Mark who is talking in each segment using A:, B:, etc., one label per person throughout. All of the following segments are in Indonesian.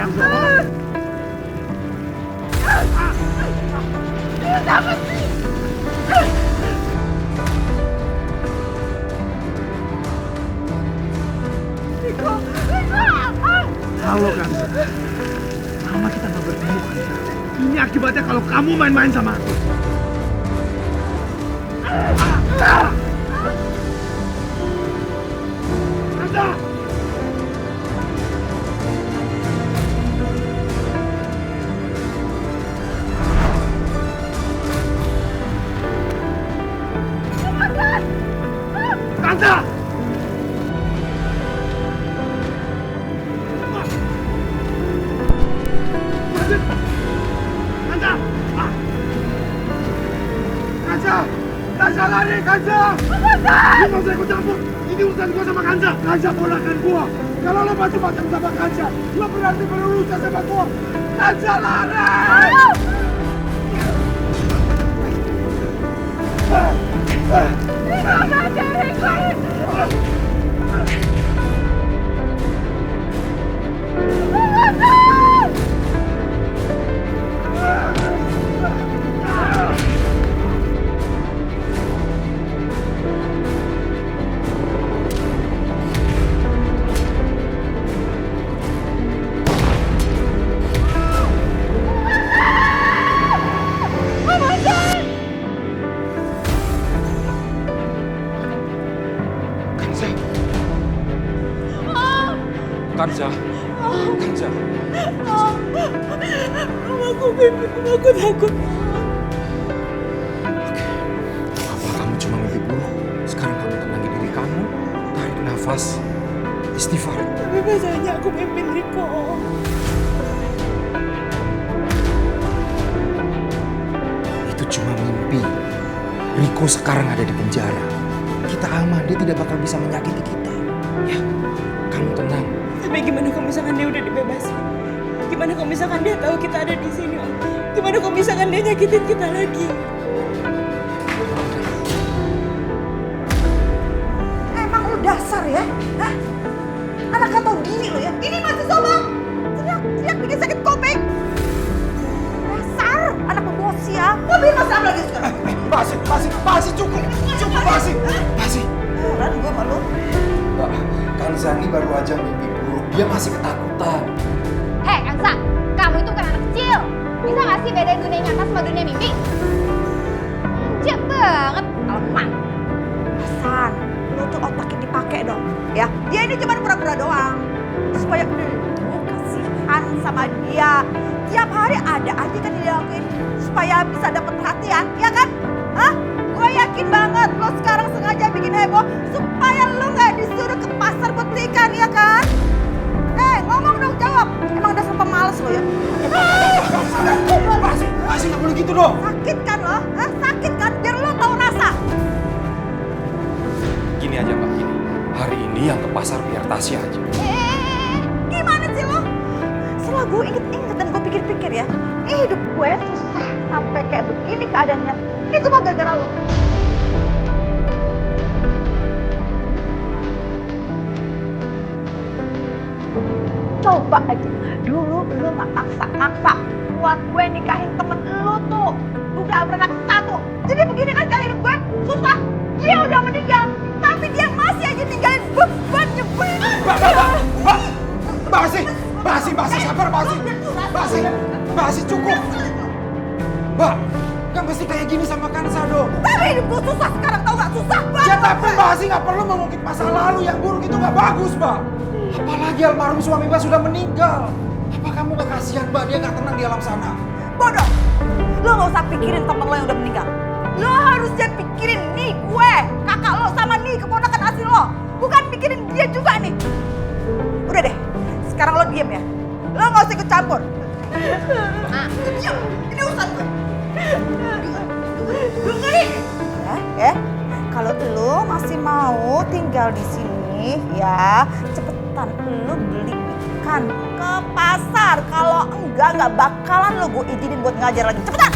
A: Kanza. Halo Kanza. Lama kita nggak bertemu Kanza. Ini akibatnya kalau kamu main-main sama aku. Kanza! Kanza! Kanza! Kanza! Kanza lari, Kanza! Lu gak usah ikut campur. Ini urusan gua sama Kanza. Kanza ponakan gua. Kalau lo macam-macam sama Kanza, lo berarti berurusan sama gua. Kanza lari!
B: Kanza. Kanza.
C: Aku mimpi, aku takut.
B: Apa kamu cuma mimpi buruk? Sekarang kamu tenangin diri kamu, tarik nafas, istighfar.
C: Tapi masalahnya aku mimpi Riko.
B: Itu cuma mimpi. Riko sekarang ada di penjara. Kita aman, dia tidak bakal bisa menyakiti kita. Ya, kamu tenang.
C: Tapi gimana kalau misalkan dia udah dibebasin? Gimana kalau misalkan dia tahu kita ada di sini, Om? Gimana kalau misalkan dia nyakitin kita lagi?
D: Emang lu dasar ya? Hah? Anak gak tau diri lo ya? Ini masih sombong! Teriak bikin sakit kuping! Dasar! Anak pembawa siap! Mobil masih apa lagi sekarang?
B: Basi, cukup! Cukup, Basi! Basi!
D: Heran gue malu.
B: Mbak, Kanza ini baru aja mimpi buruk. Dia masih ketakutan.
E: Hei Kanza, kamu itu bukan anak kecil. Bisa gak sih bedain dunia nyata sama dunia mimpi? Kecil banget, lemah.
D: Hasan, lu tuh otaknya dipakai dong. Ya, dia ini cuma pura-pura doang. Supaya lu kasihan sama dia. Tiap hari ada aja kan dia lakuin. Supaya bisa dapet perhatian, ya kan? Hah? Gue yakin banget lo sekarang sengaja bikin heboh supaya lo gak disuruh ke pasar buat beli ikan, ya kan? Ngomong dong, jawab. Emang dasar pemalas lo ya?
B: Basi nggak boleh gitu dong.
D: Sakit kan lo? Hah? Sakit kan? Biar lo tahu rasa.
B: Gini aja Mbak, gini. Hari ini yang ke pasar biar Tasya aja.
D: Gimana sih lo? Setelah gue inget-inget dan gue pikir-pikir ya, hidup gue susah sampai kayak begini keadaannya. Ini cuma gara-gara lo. Coba aja, dulu lo gak maksa-maksa buat gue nikahin temen lo tuh. Udah beranak satu. Jadi begini kan kali hidup gue susah. Dia udah meninggal, tapi dia masih aja ninggalin beban nyebelin.
B: Basi, sabar Basi, cukup. Mbak, gak mesti kayak gini sama Kanza dong.
D: Tapi hidup gue susah sekarang, tau gak? Susah banget.
B: Ya tapi Basi gak perlu mengungkit masa lalu yang buruk itu gak bagus, Mbak. Apalagi almarhum suami Mbak sudah meninggal. Apa kamu gak kasihan, Mbak? Dia gak tenang di alam sana.
D: Bodoh. Lo gak usah pikirin temen lo yang udah meninggal. Lo harusnya pikirin nih gue, kakak lo sama nih keponakan asli lo. Bukan pikirin dia juga nih. Udah deh, sekarang lo diem ya. Lo gak usah ikut campur. Diam, ini urusan gue. Dengerin. Ya. Kalau lo masih mau tinggal di sini ya, cepetan lo beli ikan ke pasar. Kalau enggak bakalan lo gue izinin buat ngajar lagi. Cepetan.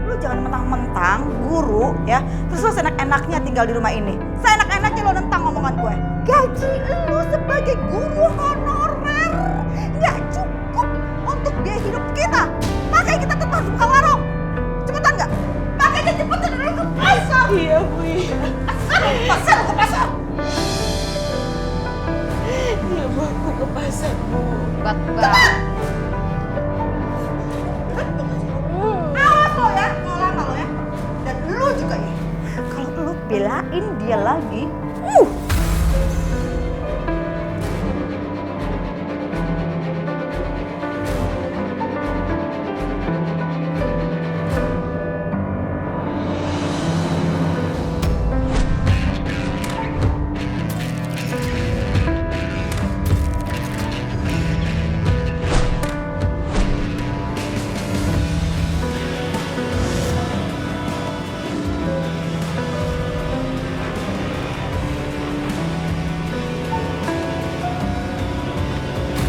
D: Lo jangan mentang-mentang guru mulu ya. Terus lo seenak-enaknya tinggal di rumah ini. Seenak-enaknya lo nentang omongan gue. Gaji lo sebagai guru honorer nggak cukup untuk biaya hidup kita. Makanya kita tetap harus buka warung. Cepetan nggak? Makanya cepetan dulu ke pasar.
C: Iya Bu, iya.
D: Pasar ke pasar.
C: Iya Bu, aku ke pasar Bu.
E: Bak.
D: Awas lo ya, kalau lama lo ya. Dan lu juga ya. Kalau lu belain dia lagi,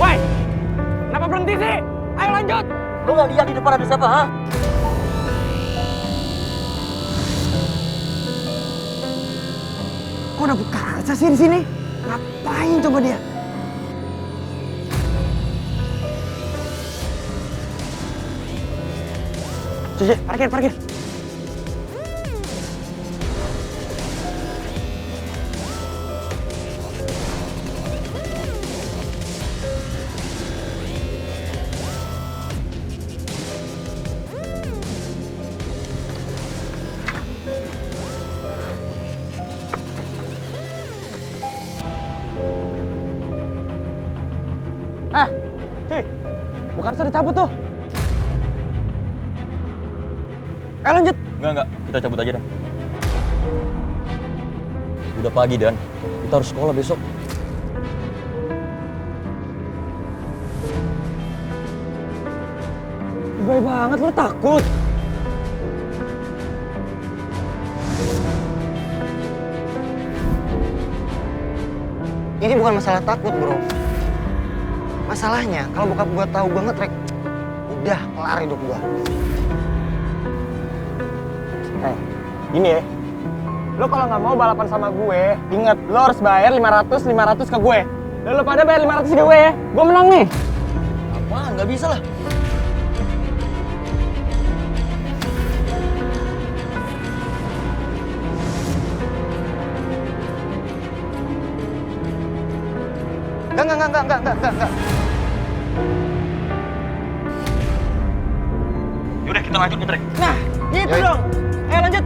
F: Woi, kenapa berhenti sih? Ayo lanjut.
G: Lu gak lihat di depan ada siapa, ha?
F: Kok ada buka kaca sih di sini? Ngapain coba dia? Cuci, parkir. Cuy, bukan bisa dicabut tuh. Ayo lanjut.
G: Enggak, kita cabut aja dah. Udah pagi Dan, kita harus sekolah besok.
F: Baik banget, lu takut.
B: Ini bukan masalah takut, bro. Masalahnya, kalau bokap gua tahu gua ngetrek, udah kelar hidup gua.
F: Gini ya, lo kalau nggak mau balapan sama gue, ingat lo harus bayar 500 ke gue. Dan lo pada bayar 500 ke gue ya, gue menang nih.
G: Apaan? Nggak bisa lah.
B: Enggak.
G: Yaudah, kita lanjut ngetrek.
F: Nah, gitu
B: Yoi.
F: dong. Ayo lanjut.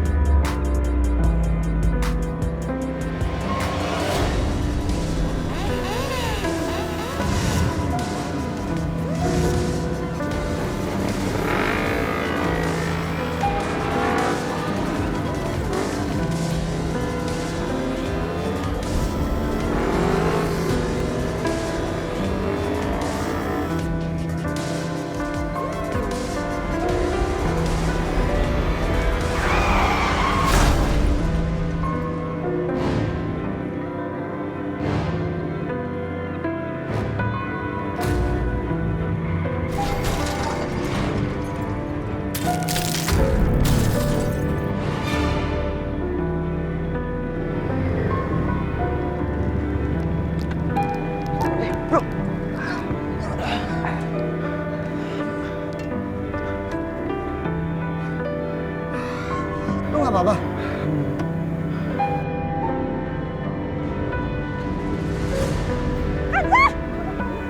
B: Lu nggak apa-apa?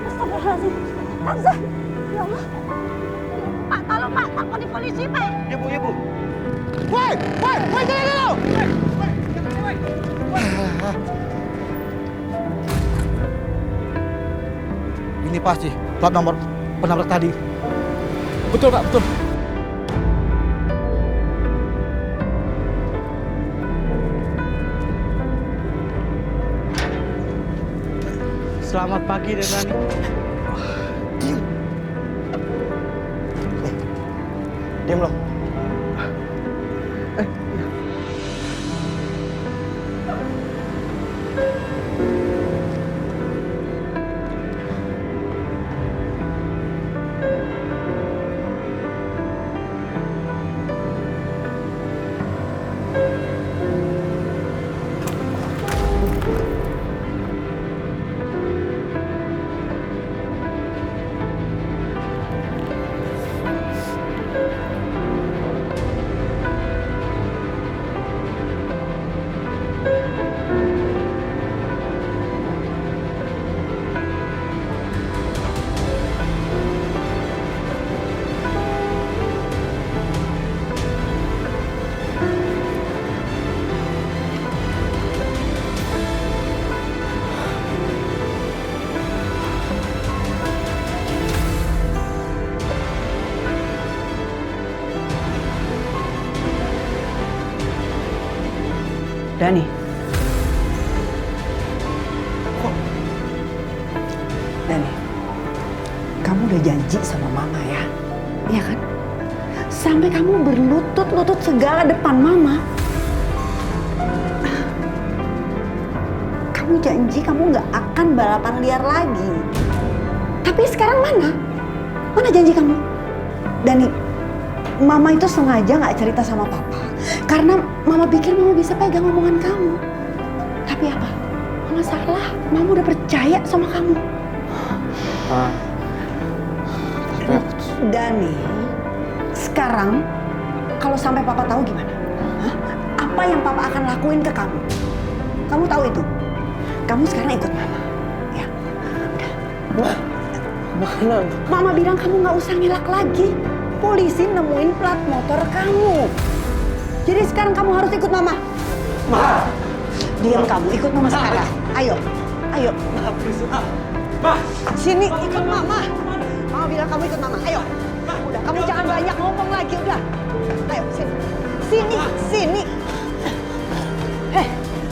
D: Astagfirullahaladzim. Hamza, ya Allah. Pak, tolong Pak, takut di polisi Pak.
B: Iya, Bu.
A: Woi, jangan dulu! Ini pasti plat nomor penabrak tadi. Betul Pak, betul.
F: Selamat pagi, Denan.
B: Diam lo.
D: Dani. Dani, kamu udah janji sama mama ya? Iya kan? Sampai kamu berlutut-lutut segala depan mama. Kamu janji kamu nggak akan balapan liar lagi. Tapi sekarang mana? Mana janji kamu? Dani, mama itu sengaja nggak cerita sama papa. Karena mama pikir mama bisa pegang omongan kamu. Tapi apa? Mama salah. Mama udah percaya sama kamu. Dani, sekarang kalau sampai papa tahu gimana? Hah? Apa yang papa akan lakuin ke kamu? Kamu tahu itu? Kamu sekarang ikut mama, ya? Udah.
F: Mana?
D: Mama bilang kamu nggak usah ngelak lagi. Polisi nemuin plat motor kamu. Jadi sekarang kamu harus ikut mama.
F: Ma!
D: Diam kamu, ikut mama sekarang. Ayo, ayo.
F: Ma, please, Ma!
D: Sini, ikut mama. Mama bilang kamu ikut mama. Ayo. Udah, kamu jangan banyak ngomong lagi, udah. Ayo, sini. Sini, sini.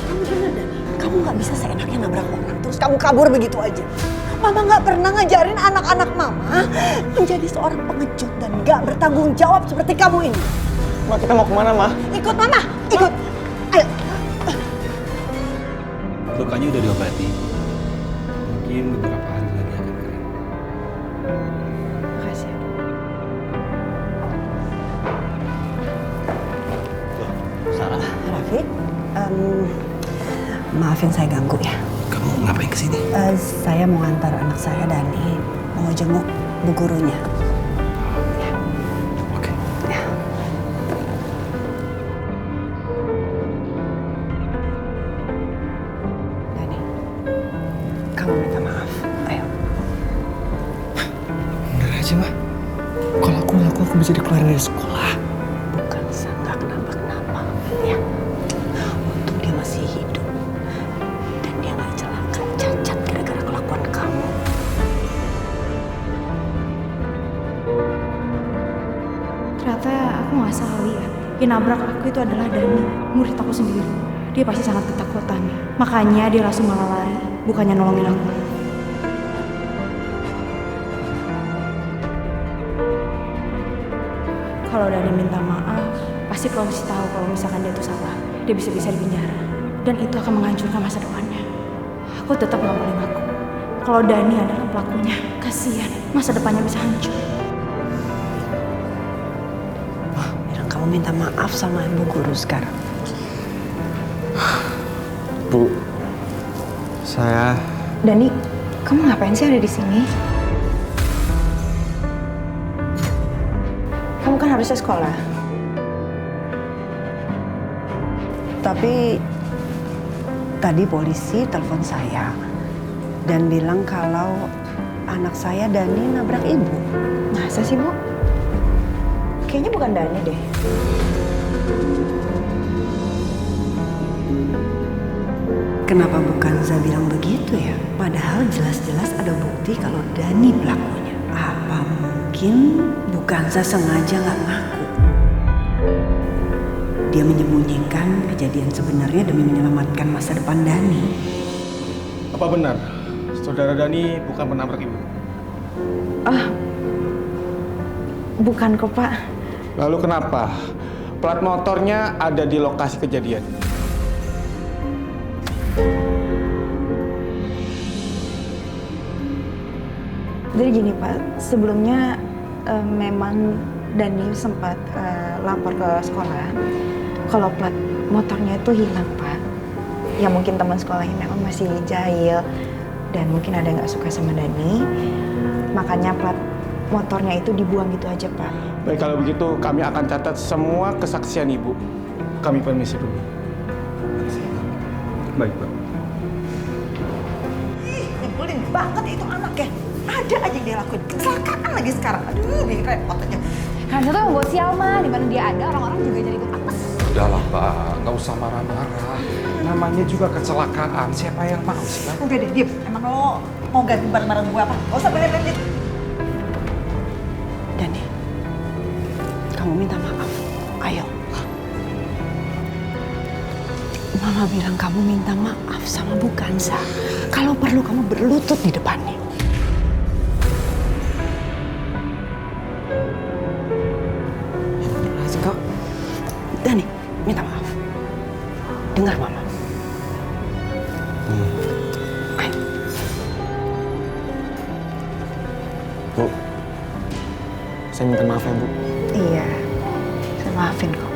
D: Kamu bener, Dani. Kamu nggak bisa seenaknya nabrak orang, terus kamu kabur begitu aja. Mama nggak pernah ngajarin anak-anak mama menjadi seorang pengecut dan nggak bertanggung jawab seperti kamu ini.
F: Ma, kita mau kemana, Ma?
D: Ikut mama, ikut. Ayo.
H: Lukanya udah diobati. Mungkin beberapa hari lagi akan kering.
D: Makasih.
H: Sarah,
D: Rafiq, maafin saya ganggu ya.
H: kamu ngapain kesini?
D: Saya mau antar anak saya Dani mau jenguk bu gurunya.
H: Oke.
D: Ya. Dani, kamu minta maaf. Ayo.
H: Bener aja, Ma. Kalau aku ngaku, aku bisa dikeluarin dari sekolah.
D: Bukan nggak kenapa-kenapa, ya. Untung dia masih hidup dan dia nggak celaka cacat gara-gara kelakuan kamu.
I: Ternyata aku nggak salah lihat. Yang nabrak aku itu adalah Dani, murid aku sendiri. Dia pasti sangat ketakutan. Makanya dia langsung malah lari, bukannya nolongin aku. Kalau Dani minta maaf, pasti polisi tahu kalau misalkan dia itu salah. Dia bisa-bisa di penjara. Dan itu akan menghancurkan masa depannya. Aku tetap nggak boleh ngaku. Kalau Dani adalah pelakunya, kasihan. Masa depannya bisa hancur.
D: Bilang kamu minta maaf sama ibu guru sekarang.
F: Bu, saya...
I: Dani, kamu ngapain sih ada di sini? Kamu kan harusnya sekolah.
D: Tapi tadi polisi telepon saya dan bilang kalau anak saya Dani nabrak ibu.
I: Masa sih, Bu? Kayaknya bukan Dani deh.
D: Kenapa bukan Za bilang begitu ya? Padahal jelas-jelas ada bukti kalau Dani pelakunya. Apa mungkin bukan Za sengaja nggak ngaku? Dia menyembunyikan kejadian sebenarnya demi menyelamatkan masa depan Dani.
F: Apa benar? Saudara Dani bukan penabrak ibu?
I: Bukan kok, Pak.
F: Lalu kenapa plat motornya ada di lokasi kejadian?
I: Jadi gini, Pak. Sebelumnya memang Dani sempat lapor ke sekolah kalau plat motornya itu hilang, Pak. Ya mungkin teman sekolahnya memang masih jahil dan mungkin ada yang nggak suka sama Dani. Makanya plat motornya itu dibuang gitu aja, Pak.
F: Baik, kalau begitu kami akan catat semua kesaksian ibu. Kami permisi dulu. Baik, Pak.
D: Ih, nyebelin banget itu anak ya. Ada aja yang dia lakuin. Kecelakaan lagi sekarang. Aduh, bikin repot aja.
E: Hansa tuh membawa sial mah, di mana dia ada orang-orang juga jadi ikut apes.
B: Udahlah, Pak. Nggak usah marah-marah. Namanya juga kecelakaan. Siapa yang mau sih, Pak?
D: Udah deh, diem. Emang lo mau ganti barang-barang gue apa? Gak usah bener-bener. Dani, kamu minta maaf. Ayo. Mama
J: Mama bilang kamu minta maaf sama Bu Kansa. Kalau perlu kamu berlutut di depannya. Kok, Dani, minta maaf. Dengar Mama. Ayo.
F: Bu, saya minta maaf ya Bu.
J: Iya, saya maafin kok.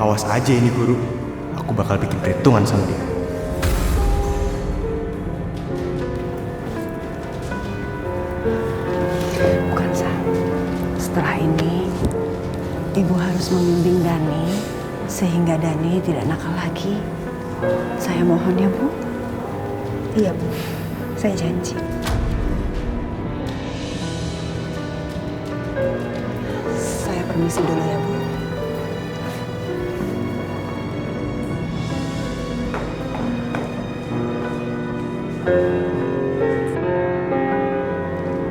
F: Awas aja ini guru, aku bakal bikin perhitungan sama dia.
J: Bukan Sa. Setelah ini, Ibu harus membimbing Dani sehingga Dani tidak nakal lagi. Saya mohon ya Bu.
I: Iya Bu, saya janji.
J: Saya permisi dulu ya Bu.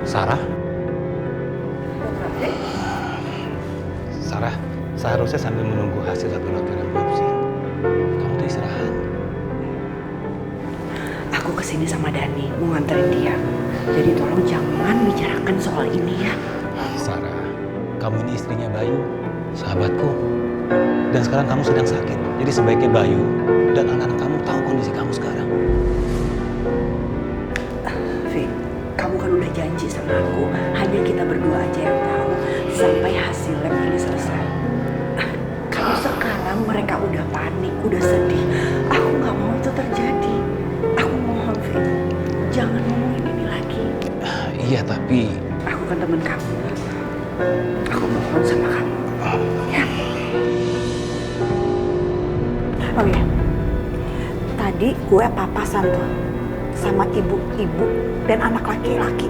H: Sarah? Sarah, seharusnya sambil menunggu hasil laboratorium biopsi, kamu tuh istirahat.
J: Aku kesini sama Dani, mau nganterin dia. Jadi tolong jangan bicarakan soal ini ya.
H: Sarah, kamu ini istrinya Bayu, sahabatku. Dan sekarang kamu sedang sakit. Jadi sebaiknya Bayu dan anak-anak kamu tahu kondisi kamu sekarang.
J: Vi, kamu kan udah janji sama aku, hanya kita berdua aja yang tahu sampai hasil lab ini selesai. Kalau sekarang mereka udah panik, udah sedih, aku nggak mau itu terjadi. Aku mohon, Vi, jangan ngomongin ini lagi.
H: Iya, tapi
J: Aku kan teman kamu. Aku mohon sama kamu. Ya. Oh iya, tadi gue papasan tuh sama ibu-ibu dan anak laki-laki.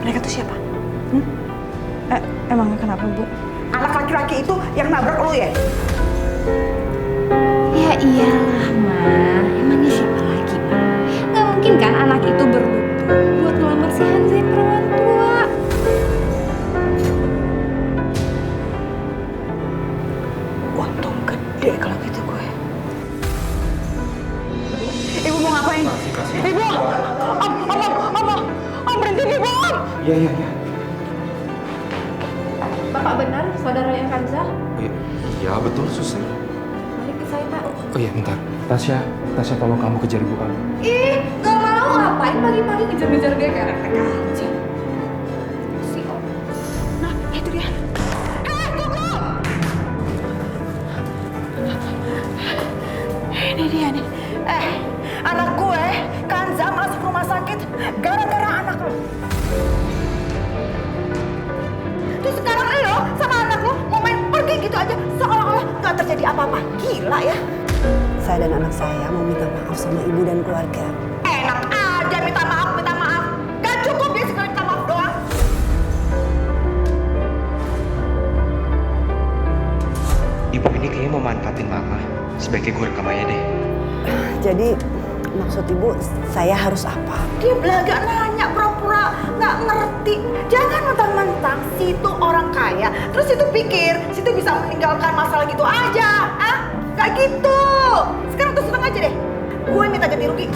J: Mereka tuh siapa?
I: Emangnya kenapa Bu?
D: Anak laki-laki itu yang nabrak lu ya?
E: Ya iyalah, Ma. Emangnya siapa lagi, Ma? Nggak mungkin kan anak itu berlutut buat ngelamar si Hansa yang perawan tua.
J: Untung gede kalau gitu gue.
D: Ibu mau ngapain? Ibu! Om, berhenti Ibu, Om!
B: Iya.
E: Bapak benar, saudara yang Hansa?
B: Iya betul suster.
E: Mari ke saya, Pak.
B: Oh iya bentar. Tasya tolong kamu kejar ibu kamu.
E: Ih, gak mau ngapain pagi-pagi ngejar-ngejar gue kayak anak aja. Si Om.
D: Nah, itu dia. Tunggu! Ini dia nih. Anak gue, Kanza masuk rumah sakit gara-gara anak lo. Terus sekarang lo sama anak lo mau main pergi gitu aja seolah-olah nggak terjadi apa-apa. Gila ya.
J: Saya dan anak saya mau minta maaf sama ibu dan keluarga.
D: Enak aja minta maaf. Gak cukup ya sekali minta maaf doang.
B: Ibu ini kayaknya mau manfaatin mama. Sebaiknya gue rekam aja deh.
J: Jadi maksud ibu saya harus apa?
D: Dia belaga nanya pura-pura nggak ngerti. Jangan mentang-mentang situ orang kaya. Terus situ pikir situ bisa meninggalkan masalah gitu aja. Gak gitu. Sekarang terus terang aja deh. Gue minta ganti rugi.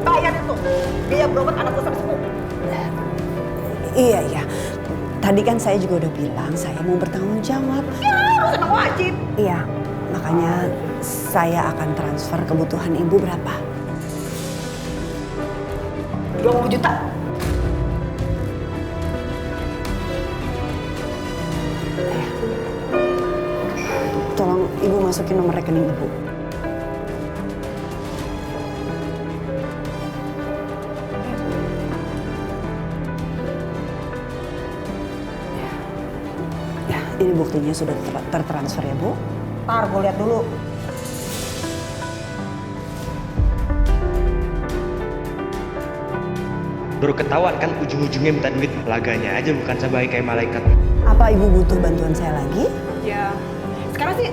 D: Bayar itu. Biaya berobat anak gue sampai sembuh.
J: Iya. Tadi kan saya juga udah bilang saya mau bertanggung jawab.
D: Ya harus emang wajib.
J: Iya, makanya saya akan transfer kebutuhan ibu berapa?
D: 20 juta.
J: Tolong ibu masukin nomor rekening ibu. Ya, ini buktinya sudah tertransfer ya Bu.
D: Ntar gue lihat dulu.
K: Baru ketahuan kan ujung-ujungnya minta duit. Laganya aja bukan sebaik kayak malaikat.
J: Apa ibu butuh bantuan saya lagi?
D: Ya, sekarang sih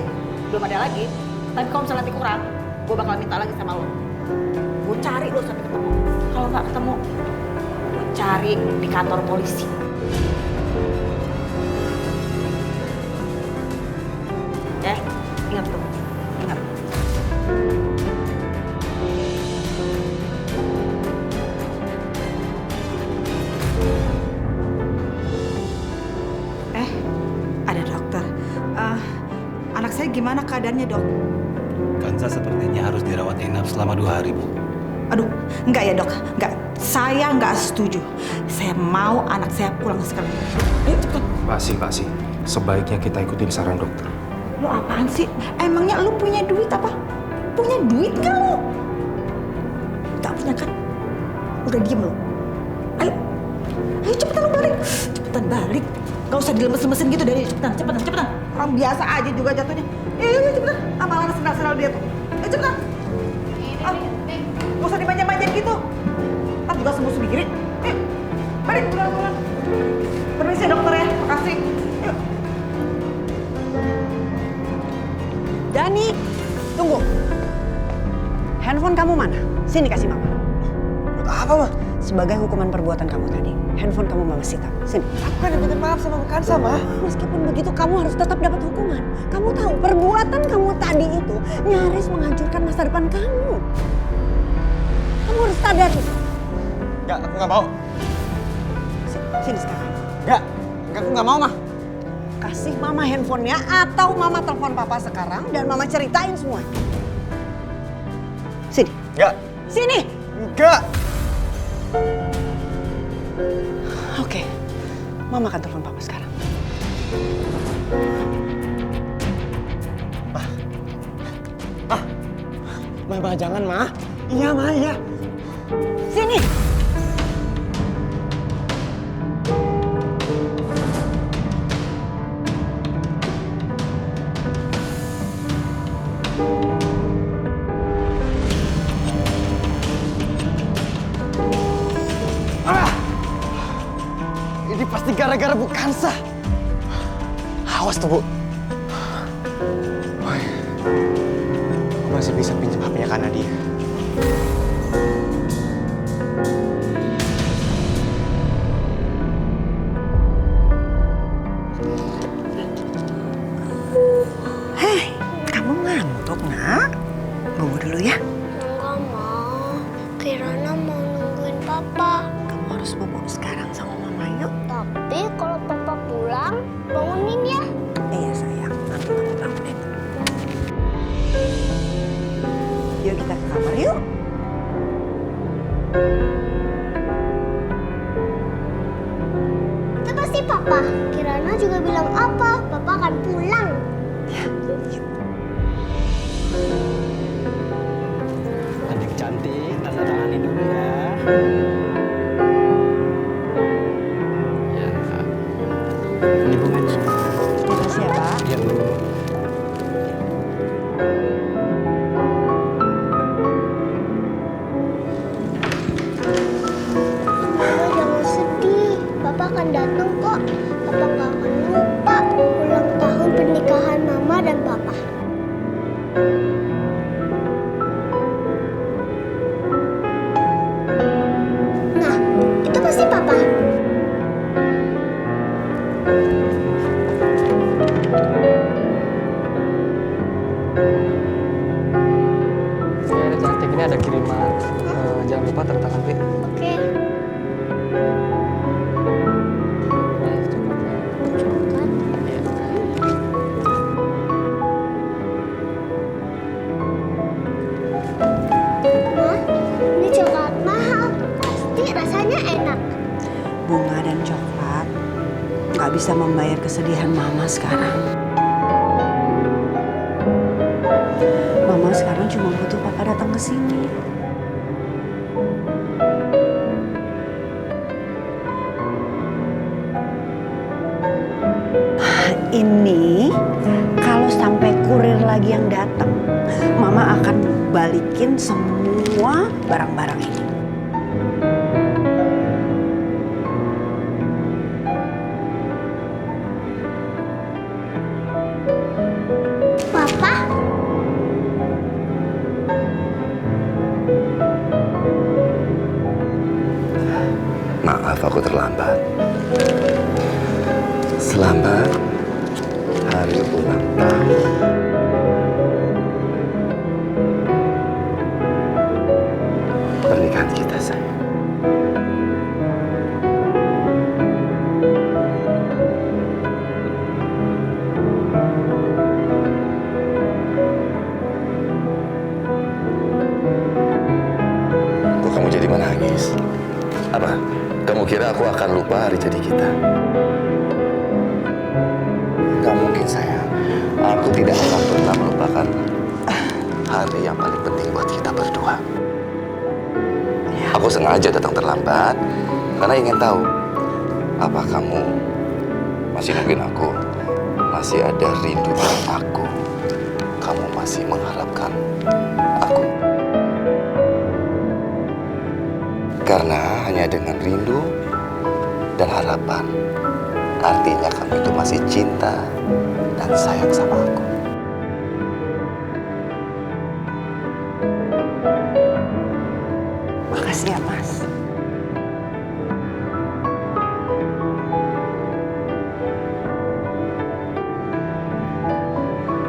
D: belum ada lagi. Tapi kalau misalnya nanti kurang, gue bakal minta lagi sama lo. Gue cari lo sampai ketemu. Kalau nggak ketemu, gue cari di kantor polisi. gimana keadaannya, Dok?
H: Kansa sepertinya harus dirawat inap selama 2 hari, Bu.
D: Aduh, enggak ya, Dok. Enggak. Saya enggak setuju. Saya mau anak saya pulang sekarang. Ayo cepat.
B: Pasti. Sebaiknya kita ikutin saran dokter.
D: Lu apaan sih? Emangnya lu punya duit apa? Punya duit kan lu? Tak punya kan? Udah diem lu. Ayo cepetan lu balik. Cepetan balik. Gak usah dilemes-lemesin gitu dari cepetan. Orang biasa aja juga jatuhnya. Iya cepetan. Amalan sendal-sendal dia tuh. Ayo cepetan. Gak usah dimanja-manjain gitu. Ntar juga sembuh sendiri. Ayo, balik pulang. Permisi dokter ya, makasih. Yuk.
J: Dani, tunggu. Handphone kamu mana? Sini kasih mama.
F: Buat apa, Ma?
J: Sebagai hukuman perbuatan kamu tadi. Handphone kamu mama sita. Sini.
F: Aku kan yang minta maaf sama Bu Kansa, Ma.
J: Meskipun begitu kamu harus tetap dapat hukuman. Kamu tahu perbuatan kamu tadi itu nyaris menghancurkan masa depan kamu. Kamu harus sadar itu.
F: Enggak, aku nggak mau.
J: Sini sekarang.
F: Enggak, aku nggak mau, Ma.
J: Kasih mama handphonenya atau mama telepon papa sekarang dan mama ceritain semuanya. Sini.
F: Enggak.
J: Sini.
F: Enggak.
J: Oke. Mama akan telepon papa sekarang.
F: Ma, jangan, Ma. Iya, Ma, iya.
J: Sini.
F: Ini pasti gara-gara Bu Kansa. Awas tuh, Bu. Aku masih bisa pinjam HP-nya Kak Nadia.
J: Hei, kamu ngantuk, Nak? Tunggu dulu ya.
L: Enggak mau. Kirana mau nungguin papa.
J: Kamu harus bobo sekarang sama mama yuk.
L: Tapi kalau papa pulang, bangunin ya.
J: Iya sayang, nanti mama bangunin. Yuk kita ke kamar yuk.
L: Itu pasti papa. Kirana juga bilang apa? Papa akan pulang.
H: Adik cantik, tanda tangani dulu ya. Ya. Ini bunganya.
J: Makasih ya, Pak.
H: Iya, Bu.
L: Mama jangan sedih. Papa akan datang kok. Papa gak akan lupa ulang tahun pernikahan mama dan papa. Nah, itu pasti papa.
F: Ada cantik, ini ada kiriman. Jangan lupa tanda tangan, Pi.
L: Oke. Ma, ini coklat mahal. Pasti rasanya enak.
J: Bunga dan coklat nggak bisa membayar kesedihan mama sekarang. Mama sekarang cuma butuh papa datang ke sini. Ini kalau sampai kurir lagi yang datang, mama akan balikin semua barang-barang ini.
L: Papa,
M: Maaf aku terlambat. Selamat hari ulang tahun. Pernikahan kita, sayang. Mas, apa? Kamu kira aku akan lupa hari jadi kita? Gak mungkin sayang. Aku tidak akan pernah melupakan hari yang paling penting buat kita berdua. Aku sengaja datang terlambat karena ingin tahu apa kamu masih nungguin aku, masih ada rindu dengan aku, kamu masih mengharapkan aku. Karena hanya dengan rindu dan harapan, artinya kamu itu masih cinta dan sayang sama aku.
J: Makasih ya, Mas.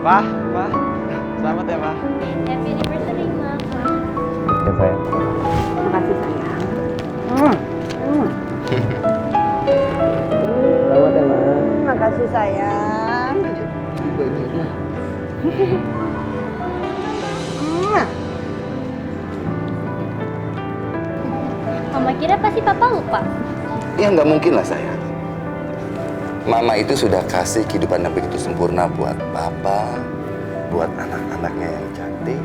F: Pak, selamat ya, Pak.
E: Happy anniversary, Ma.
F: Ya, sayang.
J: Makasih sayang.
F: Selamat ya, Ma.
J: Makasih sayang.
E: Mama kira pasti Papa lupa.
M: Ya nggak mungkin lah sayang. Mama itu sudah kasih kehidupan yang begitu sempurna buat Papa, buat anak-anaknya yang cantik,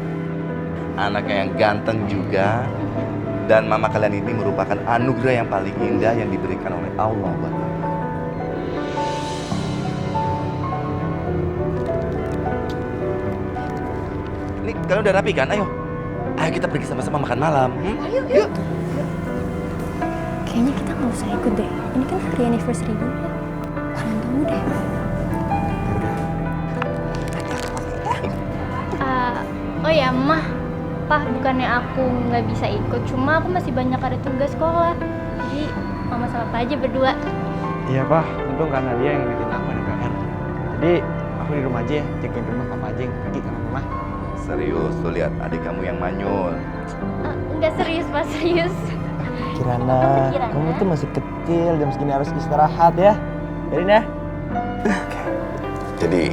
M: anaknya yang ganteng juga. Dan mama kalian ini merupakan anugerah yang paling indah yang diberikan oleh Allah buat Mama. Ini kalian udah rapi kan? Ayo kita pergi sama-sama makan malam. Yuk.
E: Kayaknya kita nggak usah ikut deh. Ini kan hari anniversary dulu. Jangan kamu deh. Oh ya, Mah. Pak, bukannya aku nggak bisa ikut. Cuma aku masih banyak ada tugas sekolah. Jadi, Mama sama Papa aja berdua.
F: Iya, Pak. Untung karena dia yang ingetin aku ada PR. Jadi, aku di rumah aja ya. Jagain rumah Papa aja yang pergi sama Mama.
M: Serius, tuh lihat adik kamu yang manyun.
E: Nggak serius, Pak. Serius.
F: Kirana, kamu tuh masih kecil, jam segini harus istirahat ya. Jadi ya.
M: Jadi,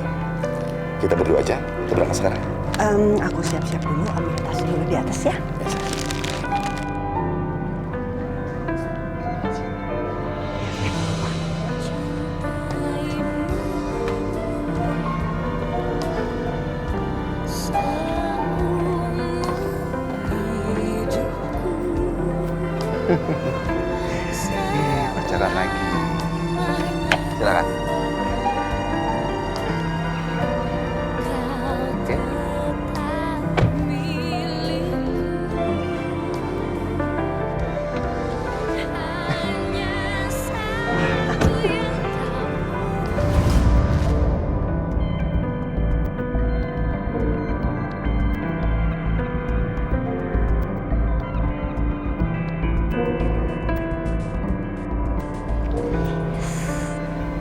M: kita berdua aja. Kita berangkat sekarang.
J: Aku siap-siap dulu, ambil tas dulu di atas ya.
M: Pacaran lagi. Silakan. Oke.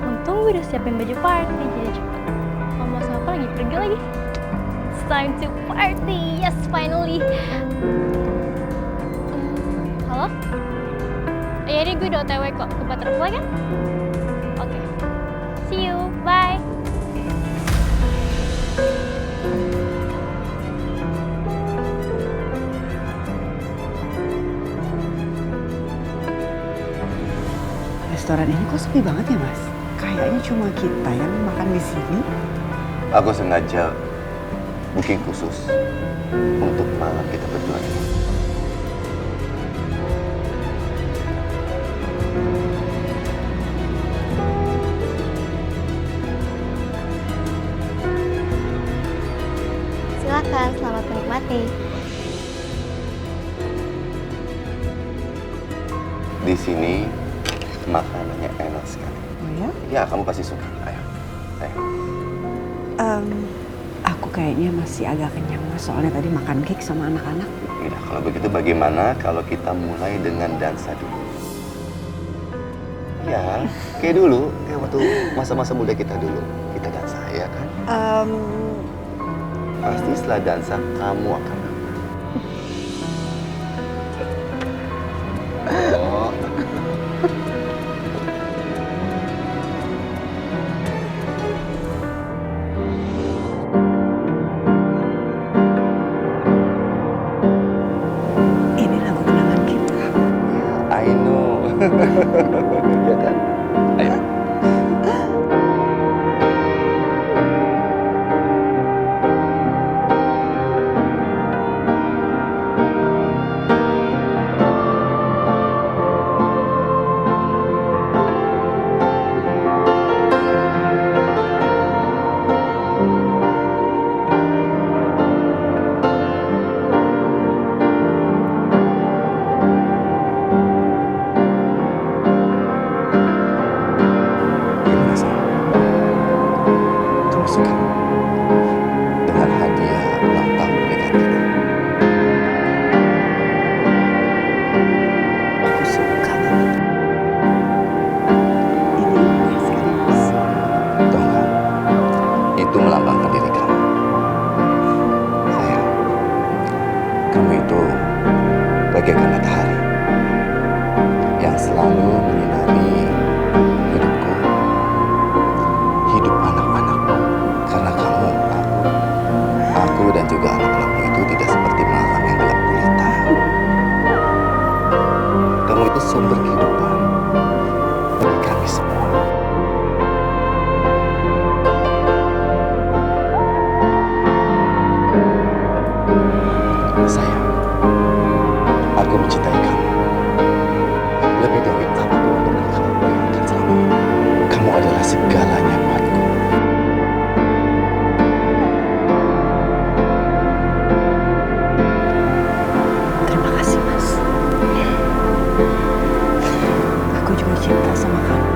E: Untung gue udah siapin baju party jadi cepet. Mama sama Papa lagi pergi lagi. It's time to party. Yes, finally. Halo? Ya ini gue udah OTW kok ke Butterfly kan? Oke. See you. Bye.
J: Restoran ini kok sepi banget ya, Mas? Kayaknya cuma kita yang makan di sini.
M: Aku sengaja booking khusus untuk malam kita berdua ini.
E: Silakan, selamat menikmati.
M: Di sini makanannya enak sekali.
J: Oh ya?
M: Ya, kamu pasti suka. Ayo.
J: Aku kayaknya masih agak kenyang, Mas. Soalnya tadi makan cake sama anak-anak.
M: Ya, kalau begitu bagaimana kalau kita mulai dengan dansa dulu? Ya, kayak dulu, kayak waktu masa-masa muda kita dulu. Kita dansa, ya kan? Pasti setelah dansa kamu akan oh.
J: Ini lagu kenangan kita.
M: Iya kan? Ayo. Bagaikan matahari yang selalu menyinari hidupku, hidup anak-anakku. Karena kamu, aku dan juga anak-anakmu itu tidak seperti malam yang gelap gulita. Kamu itu sumber kehidupan bagi kami semua. Sayang, aku mencintai kamu lebih dari apapun yang pernah kamu bayangkan selama ini. Kamu adalah segalanya buatku.
I: Terima kasih, Mas. Aku juga cinta sama kamu.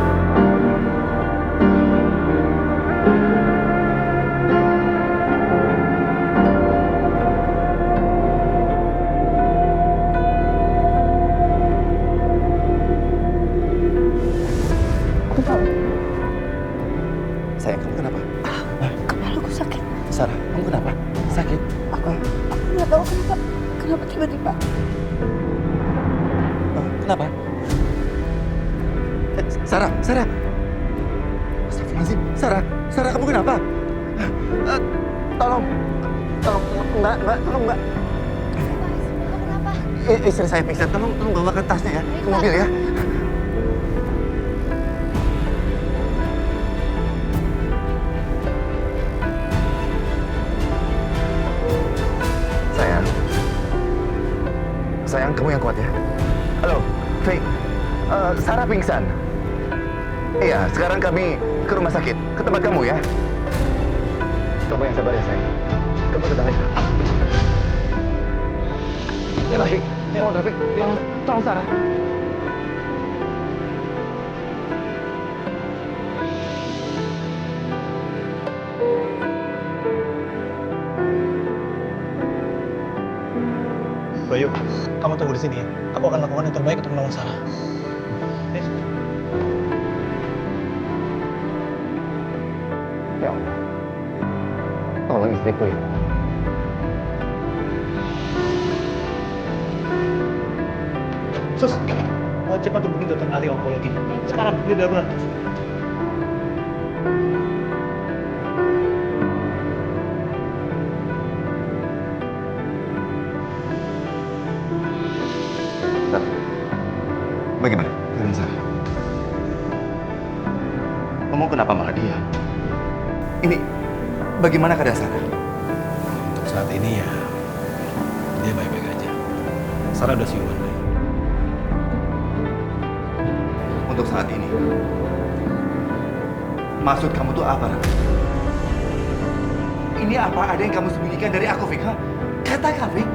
M: Sayang, kamu kenapa?
I: Kepalaku sakit.
M: Sarah, kamu kenapa? Sakit?
I: Aku nggak tahu kenapa tiba-tiba.
M: Kenapa? Sarah. Astagfirullahaladzim. Sarah, kamu kenapa? Tolong, enggak.
E: Kenapa?
M: Istri saya pingsan, tolong bawakan tasnya ya, ke mobil ya. Sayang, kamu yang kuat ya. Halo, Faye. Sarah pingsan. Iya, sekarang kami ke rumah sakit, ke tempat kamu ya. Kamu yang sabar ya, sayang. Kamu tenang aja. Ya, Rafiq. Rafiq, tolong Sarah.
H: Bayu, kamu tunggu di sini ya. Aku akan lakukan yang terbaik untuk menolong Sarah.
M: Ya Allah, tolong istriku ya.
H: Sus, cepat hubungi dokter ahli onkologi. Sekarang, dia darurat.
M: Bagaimana keadaan Sarah? Kamu kenapa malah diam? Ini bagaimana keadaan Sarah?
H: Untuk saat ini ya, dia baik-baik aja. Sarah udah siuman, Bay.
M: Untuk saat ini, maksud kamu tuh apa, Rafi? Ini apa ada yang kamu sembunyikan dari aku, Fik? Katakan, Fik.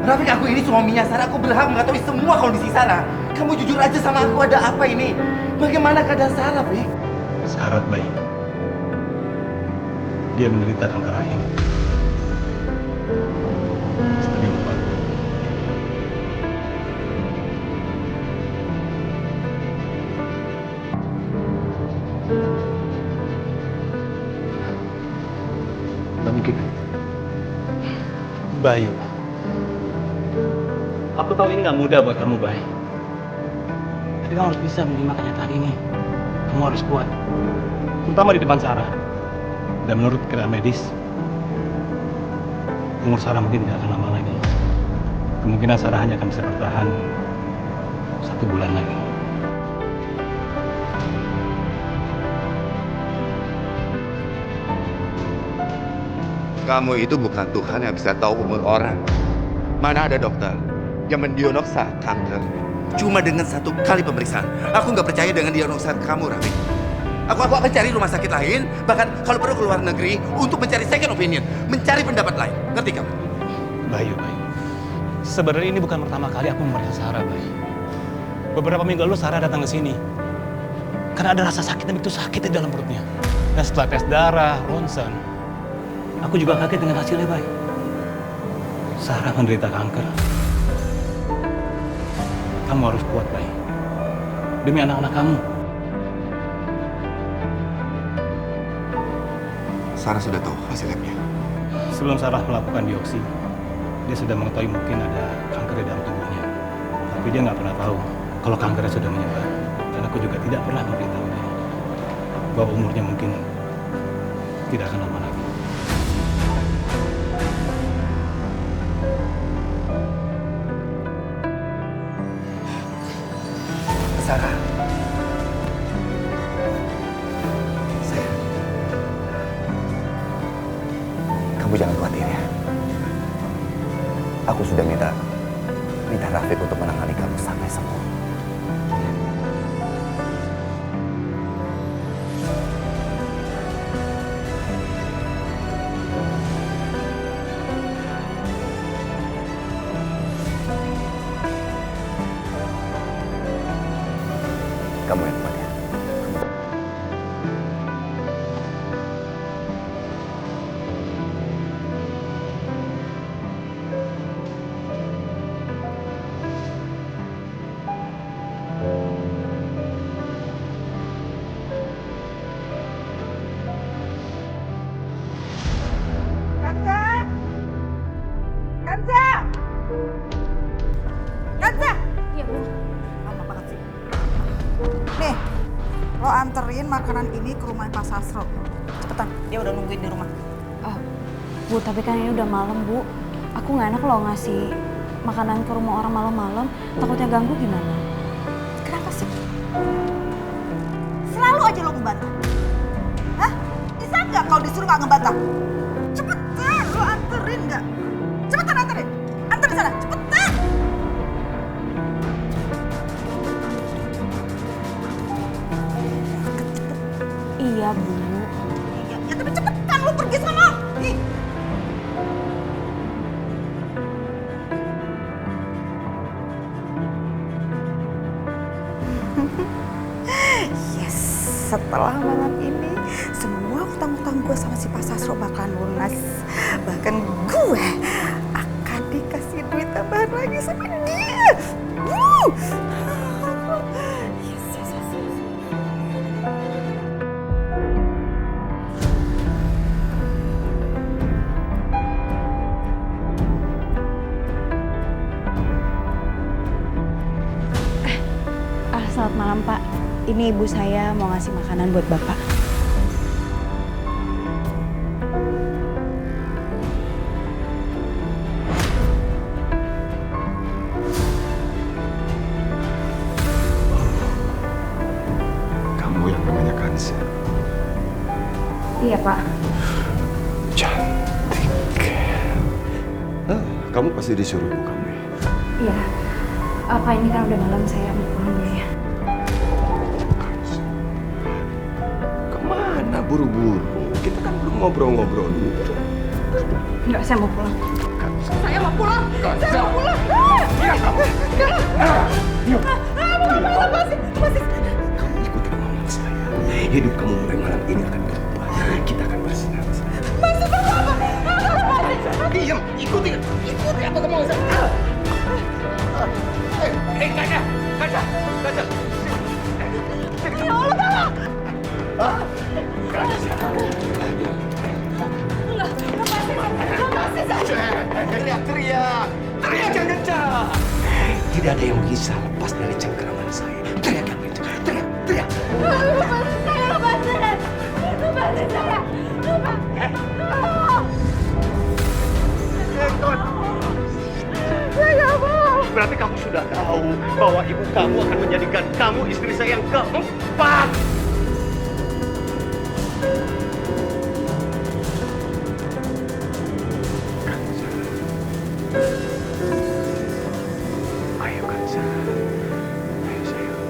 M: Rafiq, aku ini suaminya Sarah, aku berhak mengetahui semua kondisi Sarah. Kamu jujur aja sama aku, ada apa ini? Bagaimana keadaan Sarah, Fik?
H: Syarat, Bay. Dia menderita kanker rahim. Stadium 4.
M: Nggak mungkin.
H: Bayu. Aku tahu ini nggak mudah buat kamu, Bay. Tapi kamu harus bisa menerima kenyataan ini. Kamu harus kuat. Terutama di depan Sarah. Dan menurut keadaan medis, umur Sarah mungkin tidak akan lama lagi. kemungkinan Sarah hanya akan bisa bertahan 1 bulan lagi.
M: Kamu itu bukan Tuhan yang bisa tahu umur orang. Mana ada dokter yang mendiagnosa kanker cuma dengan 1 kali pemeriksaan. Aku nggak percaya dengan diagnosa kamu, Raffi. Aku akan cari rumah sakit lain, bahkan kalau perlu ke luar negeri untuk mencari second opinion, mencari pendapat lain. Ngerti kamu?
H: Bayu. Sebenarnya ini bukan pertama kali aku memeriksa Sarah, Bayu. Beberapa minggu lalu Sarah datang ke sini. Karena ada rasa sakit yang begitu sakit di dalam perutnya. Dan setelah tes darah, ronsen, aku juga kaget dengan hasilnya, Bayu. Sarah menderita kanker. Kamu harus kuat, Bayu. Demi anak-anak kamu.
M: Sarah sudah tahu hasil labnya.
H: Sebelum Sarah melakukan biopsi, dia sudah mengetahui mungkin ada kanker di dalam tubuhnya. Tapi dia nggak pernah tahu kalau kankernya sudah menyebar. Dan aku juga tidak pernah memberitahu dia bahwa umurnya mungkin tidak akan lama lagi.
M: Sarah, sayang, kamu jangan khawatir ya. Aku sudah minta Rafiq untuk menangani kamu sampai sembuh. Kamu yang kuat ya.
D: Kanza!
E: Iya, Bu.
D: Lama banget sih. Nih, lo anterin makanan ini ke rumah Pak Sastro. Cepetan, dia udah nungguin di rumah.
I: Oh, Bu, tapi kan ini udah malam, Bu. Aku nggak enak loh ngasih makanan ke rumah orang malam-malam. Takutnya ganggu gimana?
D: Kenapa sih? Selalu aja lo ngebantah. Hah? Bisa nggak kalau disuruh nggak ngebantah? Cepetan, lo anterin nggak? Cepetan anterin. Anterin sana, cepetan.
I: Iya, Bu.
D: Ya tapi cepetan lo pergi sana. Ih. Yes, setelah malam ini semua utang-utang gue sama si Pak Sastro bakalan lunas. Bahkan gue akan dikasih duit tambahan lagi sama dia. Yes, yes, yes, yes.
I: Selamat malam, Pak. Ini ibu saya mau ngasih makanan buat Bapak.
B: Kamu yang namanya Kanza.
I: Iya, Pak.
B: Cantik. Kamu pasti disuruh ibu kamu ya?
I: Iya. Apa ini kan udah malam, saya mau pulang dulu ya.
B: Kemana buru-buru? Kita kan belum ngobrol-ngobrol dulu.
I: Enggak, saya mau pulang.
D: Saya mau pulang. Saya mau pulang.
B: Iya, kamu.
D: Masih.
B: Kamu ikuti omongan saya. Hidup kamu mulai malam ini akan berubah. Kita akan bersenang.
D: Masih apa?
B: Diam, ikuti apa kemauan saya. Kaca.
D: Ya Allah, tolong. Lepasin saya.
B: Teriak yang kencang. Tidak ada yang bisa lepas dari cengkeraman saya. Teriak yang kencang. Teriak.
D: Lepasin saya. Lepasin saya. Saya nggak
K: tahu bahwa ibu kamu akan menjadikan kamu istri saya yang keempat. Ayo Kansa. Ayo sayang.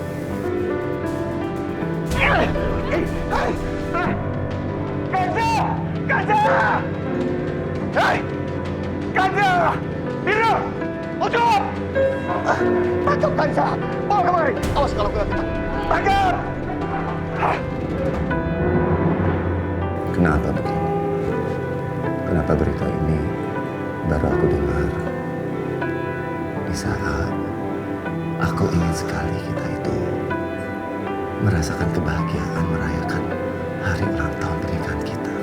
K: Kansa! Hei! Kansa! Biru! Ojo! Tangkap Kansa! Bawa kemari! Awas kalau kena kita. Tangkap!
M: Kenapa begini? Kenapa berita ini baru aku dengar di saat aku ingin sekali kita itu merasakan kebahagiaan merayakan hari ulang tahun pernikahan kita.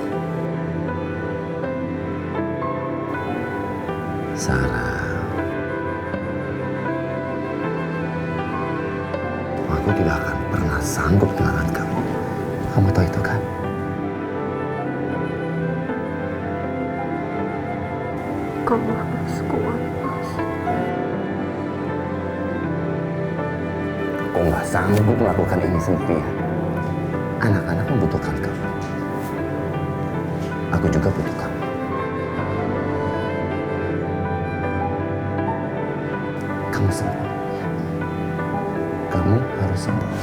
M: Sarah, aku tidak akan pernah sanggup kehilangan kamu. Kamu tahu itu kan?
L: Kamu harus kuat, Mas.
M: Aku nggak sanggup melakukan ini sendirian. Anak-anak membutuhkan kamu. Aku juga butuh kamu. Kamu sembuh. Kamu harus sembuh.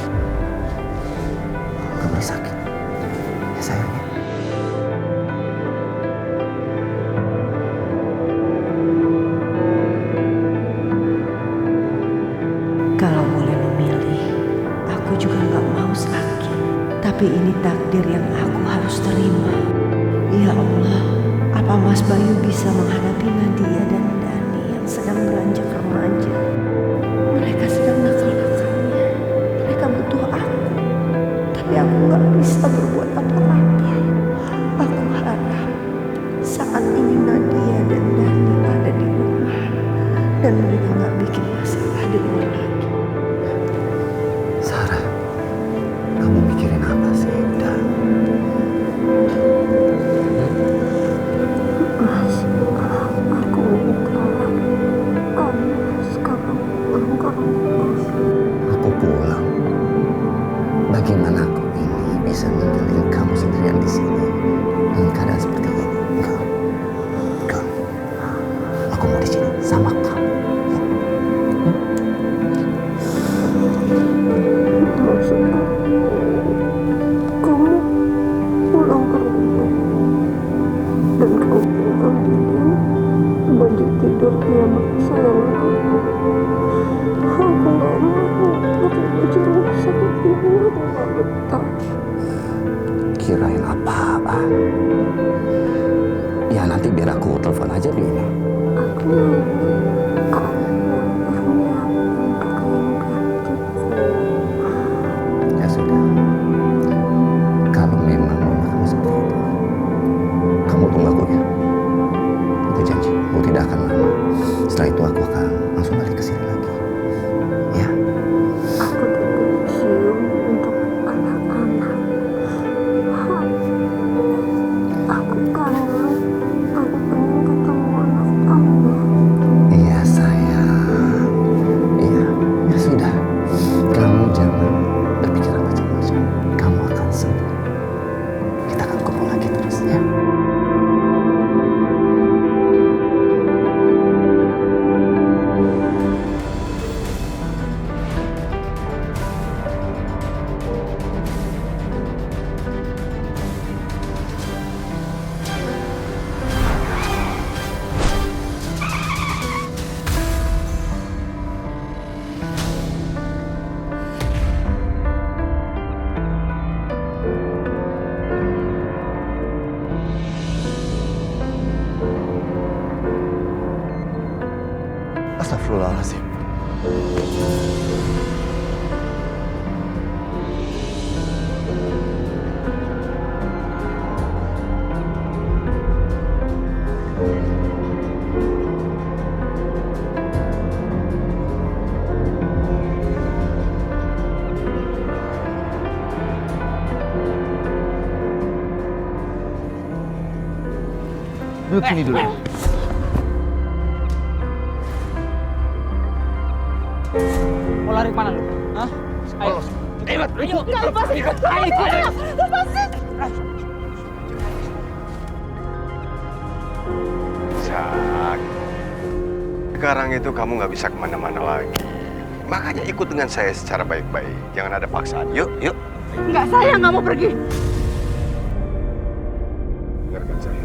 M: Kamu boleh sakit. Ya sayang ya.
J: Kalau boleh memilih, aku juga nggak mau sakit. Tapi ini takdir yang aku harus terima. Ya Allah, apa Mas Bayu bisa menghadapi Nadia dan Dani yang sedang beranjak remaja? Mereka sedang nakal-nakalnya. Mereka butuh aku. Tapi aku nggak bisa berbuat apa-apa. Aku harap saat ini Nadia dan Dani ada di rumah dan mereka nggak bikin masalah di luar lagi.
M: Sarah, kamu mikirin apa sih? Udah.
L: Mas, aku minta kamu sekarang pulang ke rumah.
M: Aku pulang. Bagaimana aku ini bisa ninggalin kamu sendirian di sini dengan keadaan seperti ini? Enggak. Enggak. Aku mau di sini sama kamu.
L: Maksud kamu pulang ke rumah dan kamu ambilin baju tidur yang kesayangan aku. Aku nggak mau pakai baju rusak ini. Aku nggak betah.
M: Kirain apa? Ya nanti biar aku telepon aja Bini.
L: Aku mau kamu yang pakaian gantiku.
M: Ya sudah. Kalau memang mama kamu seperti itu, kamu tunggu aku ya. Aku janji, aku tidak akan lama. Setelah itu aku akan langsung balik ke sini lagi. Ya.
L: Aku titip cium untuk anak-anak. Aku kangen. Aku pengen ketemu anak kamu.
M: Iya sayang. Iya. Ya sudah. Kamu jangan berpikiran macam-macam. Kamu akan sembuh. Kita akan kumpul lagi terus ya. Astagfirullahaladzim. Duduk sini dulu.
F: Mau lari kemana lu? Hah? Ayo. Ayo.
D: Lepasin.
N: Sak, sekarang itu kamu nggak bisa kemana-mana lagi. Makanya ikut dengan saya secara baik-baik. Jangan ada paksaan. Yuk, yuk.
D: Enggak, saya nggak mau pergi.
N: Dengarkan saya.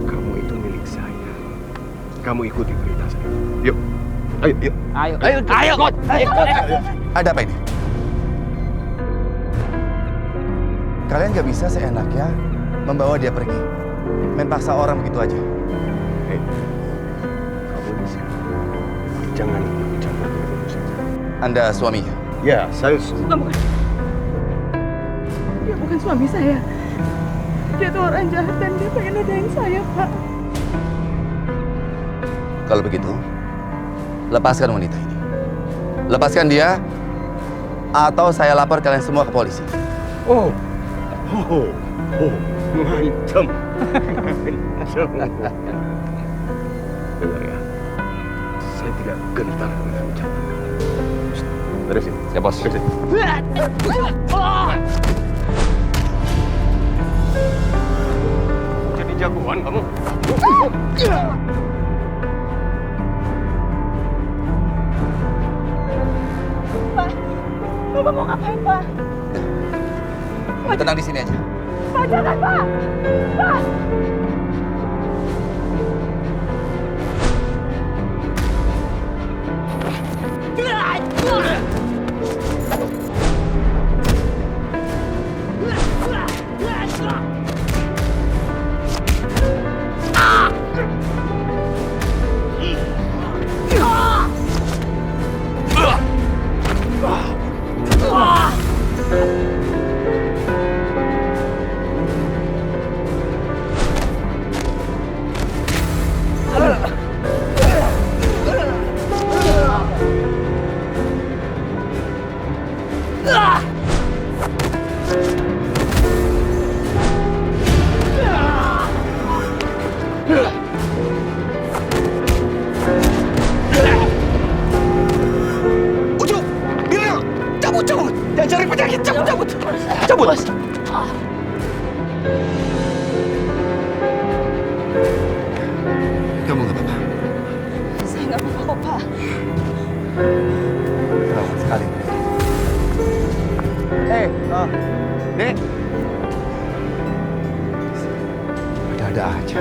N: Kamu itu milik saya. Kamu ikuti perintah saya. Yuk. Ayo, yuk.
F: Ayo. Ayo.
M: Ada apa ini? Kalian gak bisa seenaknya membawa dia pergi. Main paksa orang begitu aja.
N: Hei, kamu di sini. Jangan ikut campur dengan urusan saya.
M: Anda suaminya?
N: Ya, saya
C: Bukan. Dia bukan suami saya. Dia tuh orang jahat dan dia pengen nadain saya, Pak.
M: Kalau begitu, lepaskan wanita ini. Lepaskan dia, atau saya lapor kalian semua ke polisi.
N: Oh, ngancam. Dengar ya, saya tidak gentar dengan ucapan. Beresin.
M: Ya, bos.
N: Beresin. Jadi jagoan kamu.
C: Pak, Bapak mau ngapain, Pak?
M: Tenang di sini aja.
C: Pak, jangan, Pak! Pak!
M: Kamu nggak apa-apa?
C: Saya nggak apa-apa kok, Pak.
M: Selamat sekali. Dek. Ada-ada aja.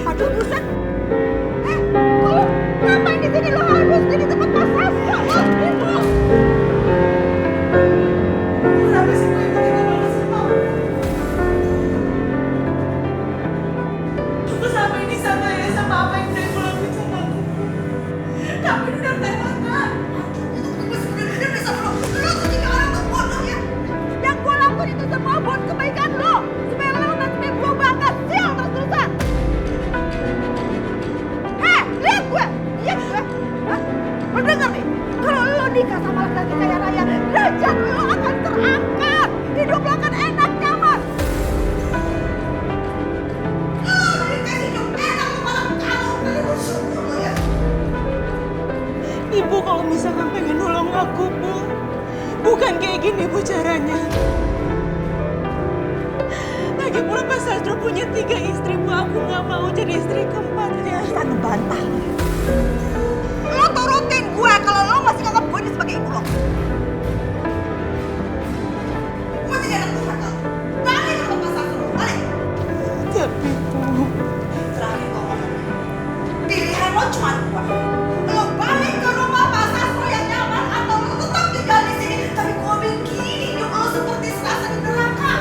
D: Aduh, buset. Kau ngapain di sini? Lo harus di tempat pasar. Ibu. Kenapa sih kau ikut banget sih, Pak? Aku sama ini sama ya, sama apa yang udah kulakuin sama aku. Tapi udah kelewatan. Gue sebenarnya udah sama lo. Lo tuh jadi orang tuh bodoh ya. Yang gue lakuin itu semua buat kebaikan lo. Supaya lo nggak sampai berubah sial terus-terusan. Lihat gue, hah? Lo denger nih, kalau lo nikah sama laki-laki kaya raya, derajat lo akan terangkat, hidup lo akan enak, nyaman. Lo nikah hidup enak, malah kamu tadi bersyukur lo ya.
C: Ibu kalau misalkan pengen nolong aku, Bu, bukan kayak gini, Bu, caranya. Lagi pula Pak Sastro punya 3 istri, Bu. Aku nggak mau jadi istri keempatnya.
D: Bisa ngebantah lo ya. Lo turutin gue kalau lo masih nganggap gue ini sebagai ibu lo. Gue jadi anak Tuhan lo. Balik ke Pak Sastro, balik.
C: Tapi, Bu,
D: terakhir lo ngomong. Pilihan lo cuma 2. Lo balik ke rumah Pak Sastro yang nyaman atau lo tetap tinggal di sini. Tapi gue bikin hidup lo seperti serasa di neraka.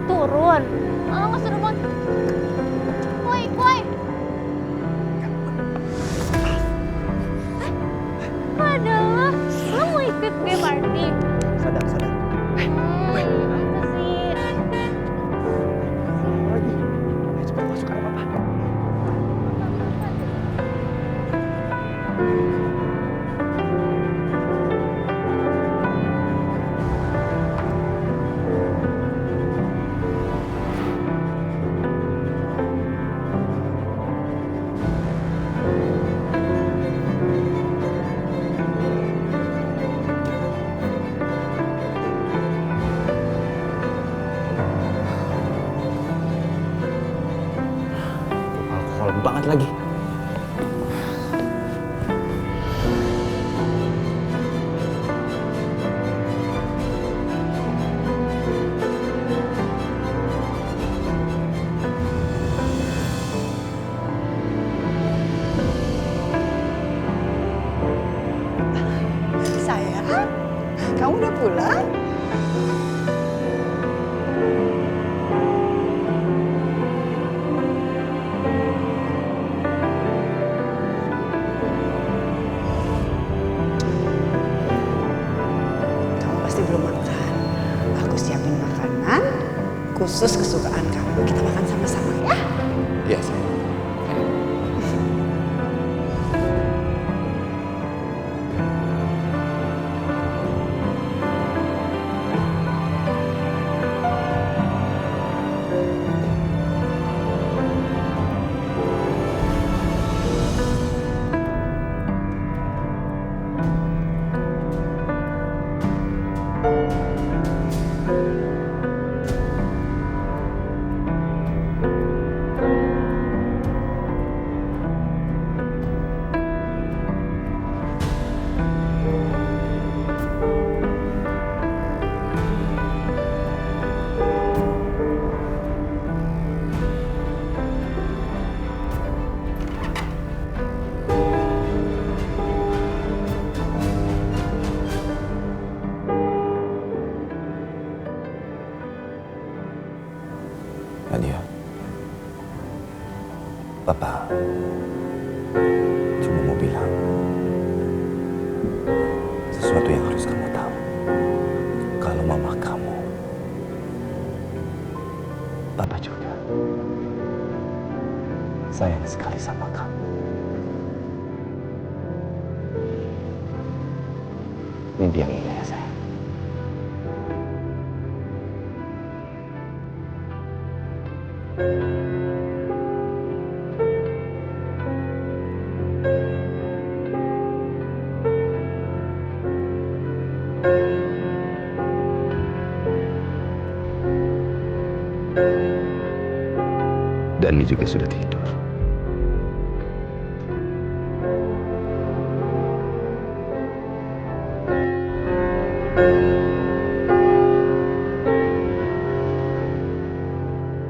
E: suruh turun. Malah nggak suruh mau. Woi. Adalah, lo mau ikut game party?
F: Sadar.
E: Apa sih?
F: Cepat masuk karena papa. Alkohol banget lagi.
J: Sayang, kamu udah pulang? Kamu pasti belum makan. Aku siapin makanan khusus kesukaan kamu. Kita makan sama-sama ya.
M: Iya, sayang. Nadia, Papa cuma mau bilang sesuatu yang harus kamu tahu. Kalau mama kamu, Papa juga sayang sekali sama kamu. Ini dia ya, sayang. Dani juga sudah tidur.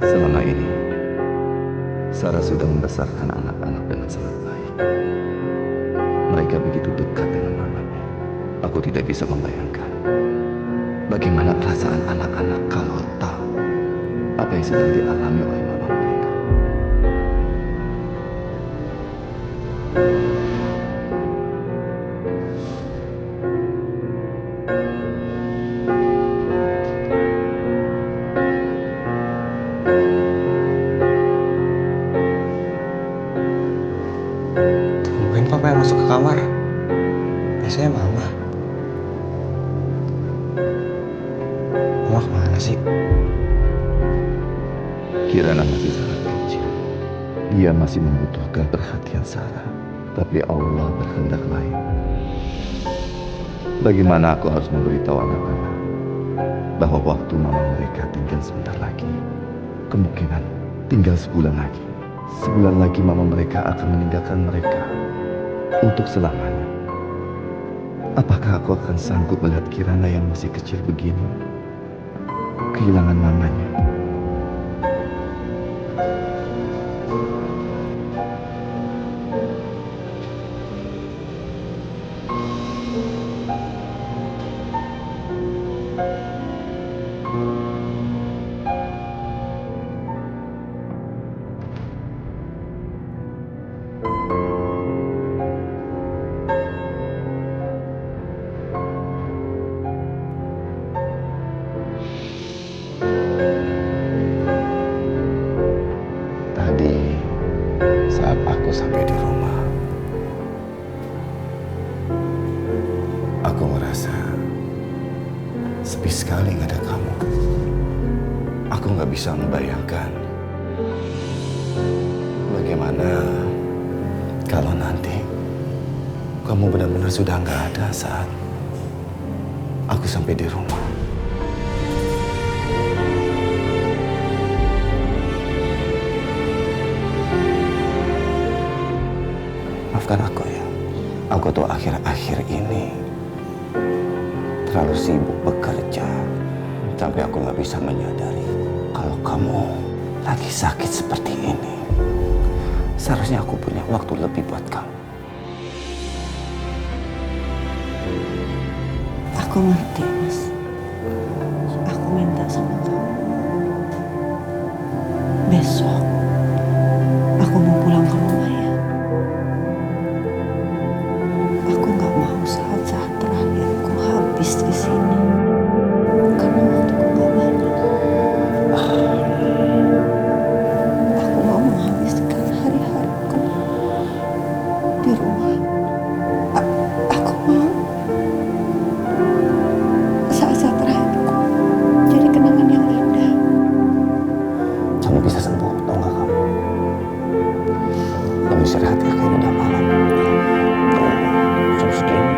M: Selama ini, Sarah sudah membesarkan anak-anak dengan sangat baik. Mereka begitu dekat dengan mamanya. Aku tidak bisa membayangkan bagaimana perasaan anak-anak kalau tahu apa yang sedang dialami oleh mama mereka.
F: Tungguin papa yang masuk ke kamar. Biasanya mama. Mama kemana sih?
M: Kirana masih sangat kecil. Dia masih membutuhkan perhatian Sarah. Tapi Allah berkehendak lain. Bagaimana aku harus memberitahu anak-anak bahwa waktu mama mereka tinggal sebentar lagi. Kemungkinan tinggal sebulan lagi. Sebulan lagi mama mereka akan meninggalkan mereka untuk selamanya. Apakah aku akan sanggup melihat Kirana yang masih kecil begini kehilangan mamanya? Sepi sekali nggak ada kamu. Aku nggak bisa membayangkan bagaimana kalau nanti kamu benar-benar sudah nggak ada saat aku sampai di rumah. Maafkan aku ya. Aku tuh akhir-akhir ini terlalu sibuk bekerja sampai aku nggak bisa menyadari kalau kamu lagi sakit seperti ini. Seharusnya aku punya waktu lebih buat kamu.
J: Aku ngerti, Mas. Aku minta sama kamu. Besok aku mau pulang ke rumah ya. Aku nggak mau saat-saat terakhirku habis di sini. Karena waktuku nggak banyak. Aku mau menghabiskan hari-hariku di rumah. Aku mau saat-saat terakhirku jadi kenangan yang indah.
M: Kamu bisa sembuh, tau gak kamu? Kamu istirahat ya, kayak udah malam. Jam segini.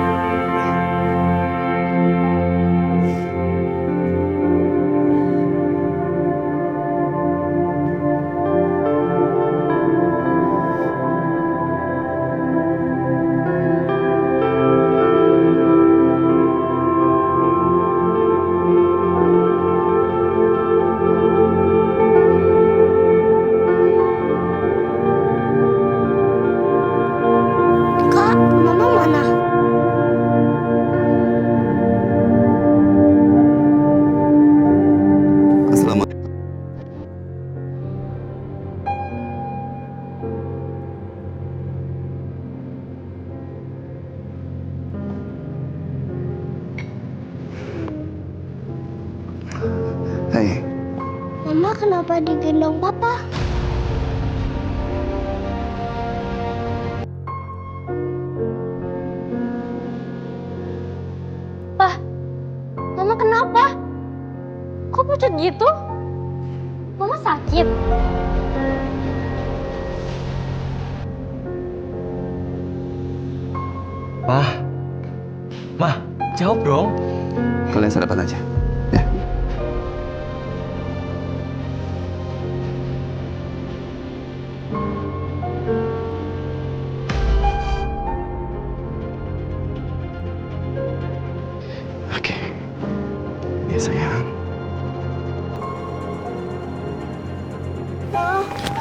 L: Kak, Mama mana?
M: Assalamualaikum. Hei,
L: Mama kenapa digendong Papa?
E: Pah, Mama kenapa? Kok pucat gitu? Mama sakit?
G: Mah, Mah, jawab dong.
M: kalian sarapan aja. Ya. Oke. Ya sayang.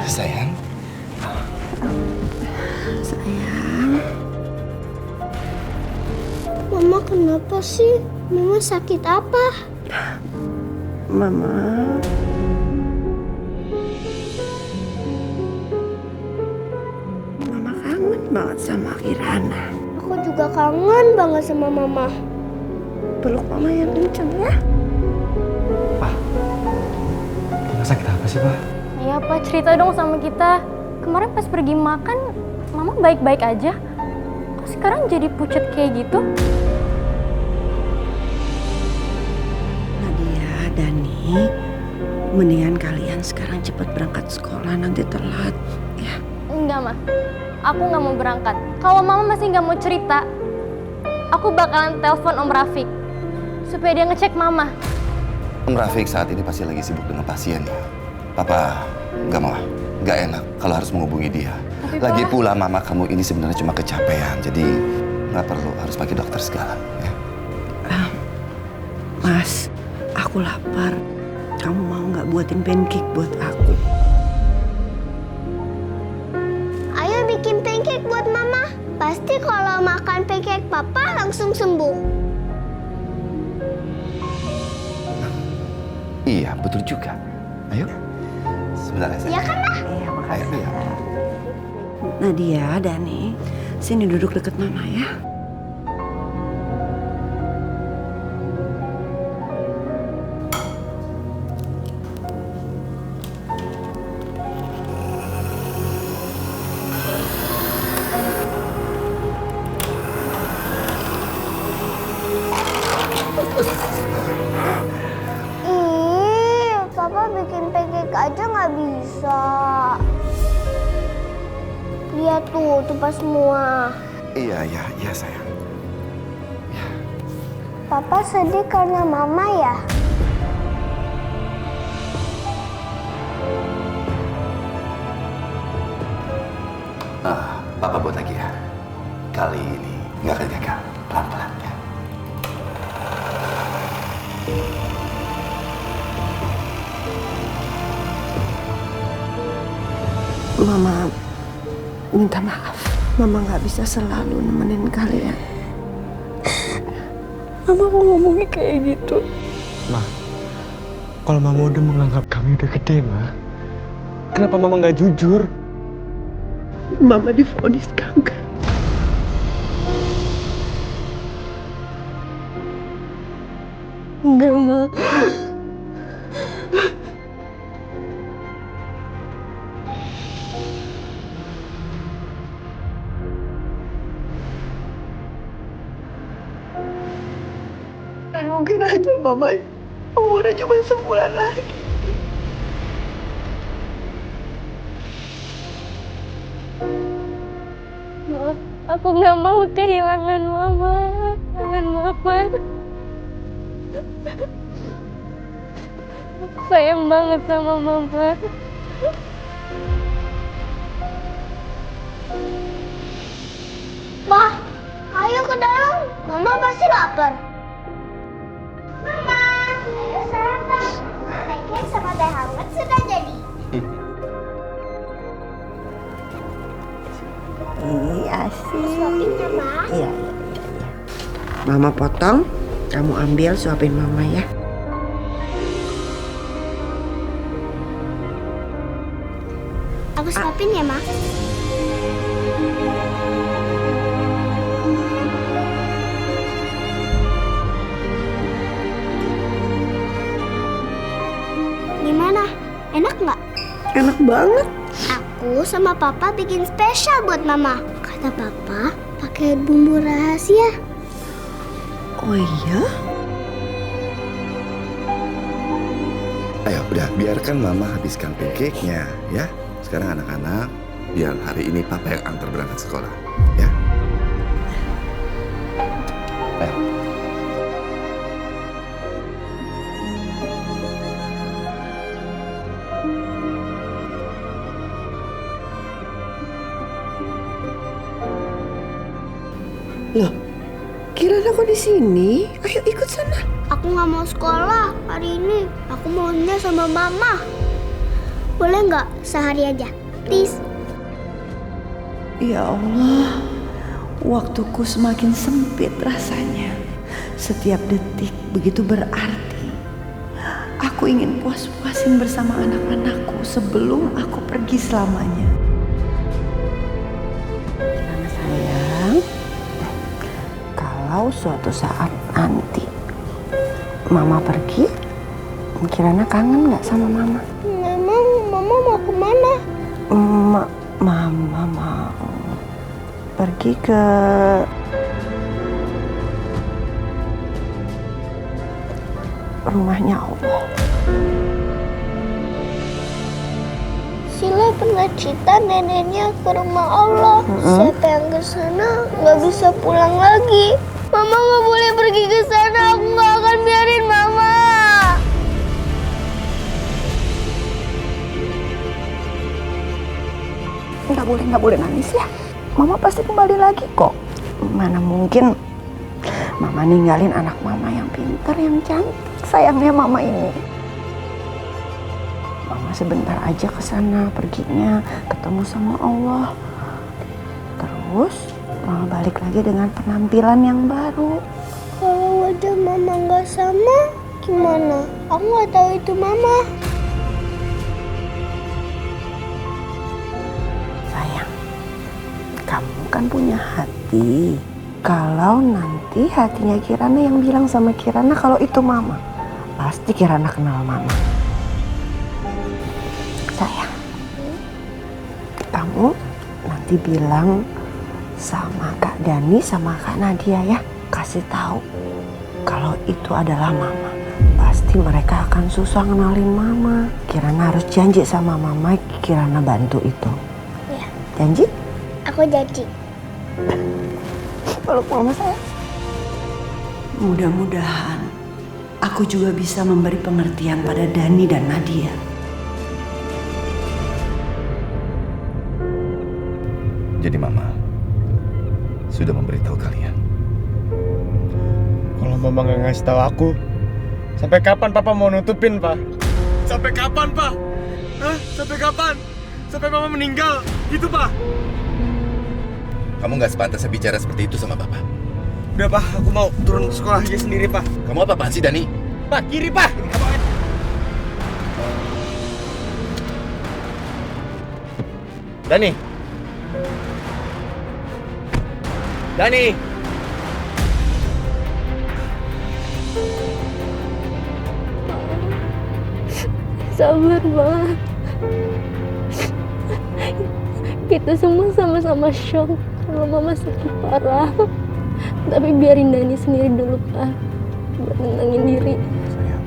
M: Sayang.
L: Sayang. Mama kenapa sih? Mama sakit apa?
J: Mama. Mama kangen banget sama Kirana.
L: Aku juga kangen banget sama Mama.
J: Peluk Mama yang kenceng ya.
B: Mama sakit apa sih, Pak?
E: Iya, Pak, cerita dong sama kita. Kemarin pas pergi makan, Mama baik-baik aja. Kok sekarang jadi pucat kayak gitu?
J: Nadia, Dani, mendingan kalian sekarang cepat berangkat sekolah, nanti telat. Ya.
E: Enggak, Ma. Aku nggak mau berangkat. Kalau Mama masih nggak mau cerita, aku bakalan telepon Om Rafiq supaya dia ngecek Mama.
M: Om Rafiq saat ini pasti lagi sibuk dengan pasiennya. Papa nggak mau, nggak enak kalau harus menghubungi dia.
E: Tapi,
M: Lagi
E: Pa,
M: pula mama kamu ini sebenarnya cuma kecapean, jadi nggak perlu harus pakai dokter segala. Ya.
J: Mas, aku lapar. Kamu mau nggak buatin pancake buat aku?
L: Ayo bikin pancake buat Mama. Pasti kalau makan pancake Papa langsung sembuh.
M: Iya, betul juga. Ayo, sebentar ya.
L: Ya kan, Ma?
J: Iya, makasih.
M: Ayo, iya.
J: Nadia, Dani, sini duduk deket Mama ya.
O: tuh tumpah semua.
M: Iya sayang.
O: Papa sedih karena Mama ya?
M: Papa buat lagi ya. Kali ini nggak akan gagal. Pelan-pelan ya.
J: Mama minta maaf. Mama nggak bisa selalu nemenin kalian. Mama kok ngomongnya kayak gitu?
F: Ma, kalau Mama udah menganggap kami udah gede, Ma, kenapa Mama nggak jujur?
J: Mama divonis kanker.
O: Enggak, Ma.
J: Mungkin aja Mama umurnya cuma sebulan lagi.
O: Maaf, aku nggak mau kehilangan Mama. Jangan maafkan. Sayang banget sama Mama. Ma, ayo ke dalam. Mama pasti lapar. Mama, ayo sarapan. Pancake sama teh hangat sudah jadi.
J: Asik.
O: Ya, Ma.
J: Iya. Mama potong, kamu ambil suapin Mama ya.
O: Aku suapin ya, Ma. Gimana? Enak nggak?
J: Enak banget.
O: Aku sama Papa bikin spesial buat Mama. Kata Papa, pakai bumbu rahasia.
J: Oh iya?
M: Ayo, udah biarkan Mama habiskan pancake-nya ya. Sekarang anak-anak, biar hari ini Papa yang antar berangkat sekolah, ya. Ayo.
J: Loh, Kirana kok di sini? Ayo ikut sana.
O: Aku nggak mau sekolah hari ini. Aku maunya sama Mama. Boleh nggak sehari aja? Please.
J: Ya Allah, waktuku semakin sempit rasanya. Setiap detik begitu berarti. Aku ingin puas-puasin bersama anak-anakku sebelum aku pergi selamanya. Kirana sayang, kalau suatu saat nanti Mama pergi, Kirana kangen nggak sama Mama?
O: Memang Mama mau kemana?
J: Mama mau pergi ke rumahnya Allah.
O: Sila pernah cerita neneknya ke rumah Allah. Siapa yang ke sana nggak bisa pulang lagi. Mama nggak boleh pergi ke sana. Aku nggak akan biarin Mama.
J: Nggak boleh nangis ya. Mama pasti kembali lagi kok. Mana mungkin Mama ninggalin anak Mama yang pintar, yang cantik. Sayangnya Mama ini. Mama sebentar aja ke sana perginya, ketemu sama Allah. Terus Mama balik lagi dengan penampilan yang baru.
O: Kalau wajah Mama nggak sama, gimana? Aku nggak tahu itu Mama.
J: Sayang, kamu kan punya hati. Kalau nanti hatinya Kirana yang bilang sama Kirana kalau itu Mama, pasti Kirana kenal Mama. Sayang, kamu nanti bilang sama Kak Dani sama Kak Nadia ya, kasih tahu kalau itu adalah Mama. Pasti mereka akan susah kenalin Mama. Kirana harus janji sama Mama, Kirana bantu itu.
O: Ya.
J: Janji?
O: Aku Aku janji.
J: Peluk mama saya. Mudah-mudahan aku juga bisa memberi pengertian pada Dani dan Nadia.
M: Jadi Mama sudah memberitahu kalian.
F: Kalau Mama nggak ngasih tahu aku, sampai kapan Papa mau nutupin, Pak? Sampai kapan, Pak? Hah? Sampai kapan? Sampai Mama meninggal, gitu, Pak?
M: Kamu nggak sepantasnya bicara seperti itu sama Bapak.
F: Udah, Pak, aku mau turun sekolah aja sendiri, Pak.
M: Kamu apa-apaan sih, Dani?
F: Pak, kiri, Pak! Ini kamu... Dani! Dani!
O: Sabar, Ma. Kita semua sama-sama shock kalau Mama sakit parah. Tapi biarin Dani sendiri dulu, Pak. Buat nenangin diri.
M: Sayang,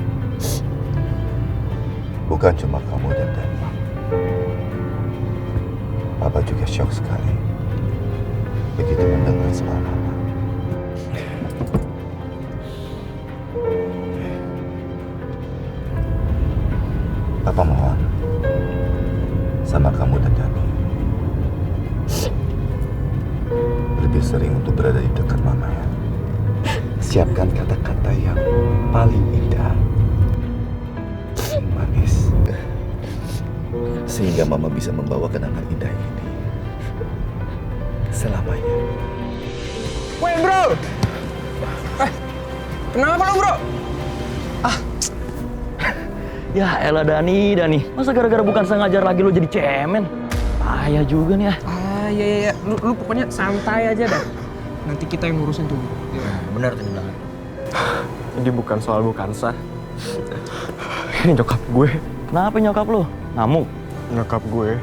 M: bukan cuma kamu dan Dani. Papa juga shock sekali begitu mendengar soal Mama. Papa mohon sama kamu dan Dani lebih sering untuk berada di dekat Mama ya. Siapkan kata-kata yang paling indah, paling manis, sehingga Mama bisa membawa kenangan indah ini selamanya.
F: Woi, bro! Kenapa lo, bro?
G: Ya elah Dani. Masa gara-gara bukan sengaja lagi lo jadi cemen? Payah juga nih ya.
B: Iya. Lu pokoknya santai aja dah. Nanti kita yang ngurusin tuh.
G: Bener tuh bilang.
F: Ini bukan soal bukan sah. Ini nyokap gue.
G: Kenapa nyokap lo? Ngamuk?
F: Nyokap gue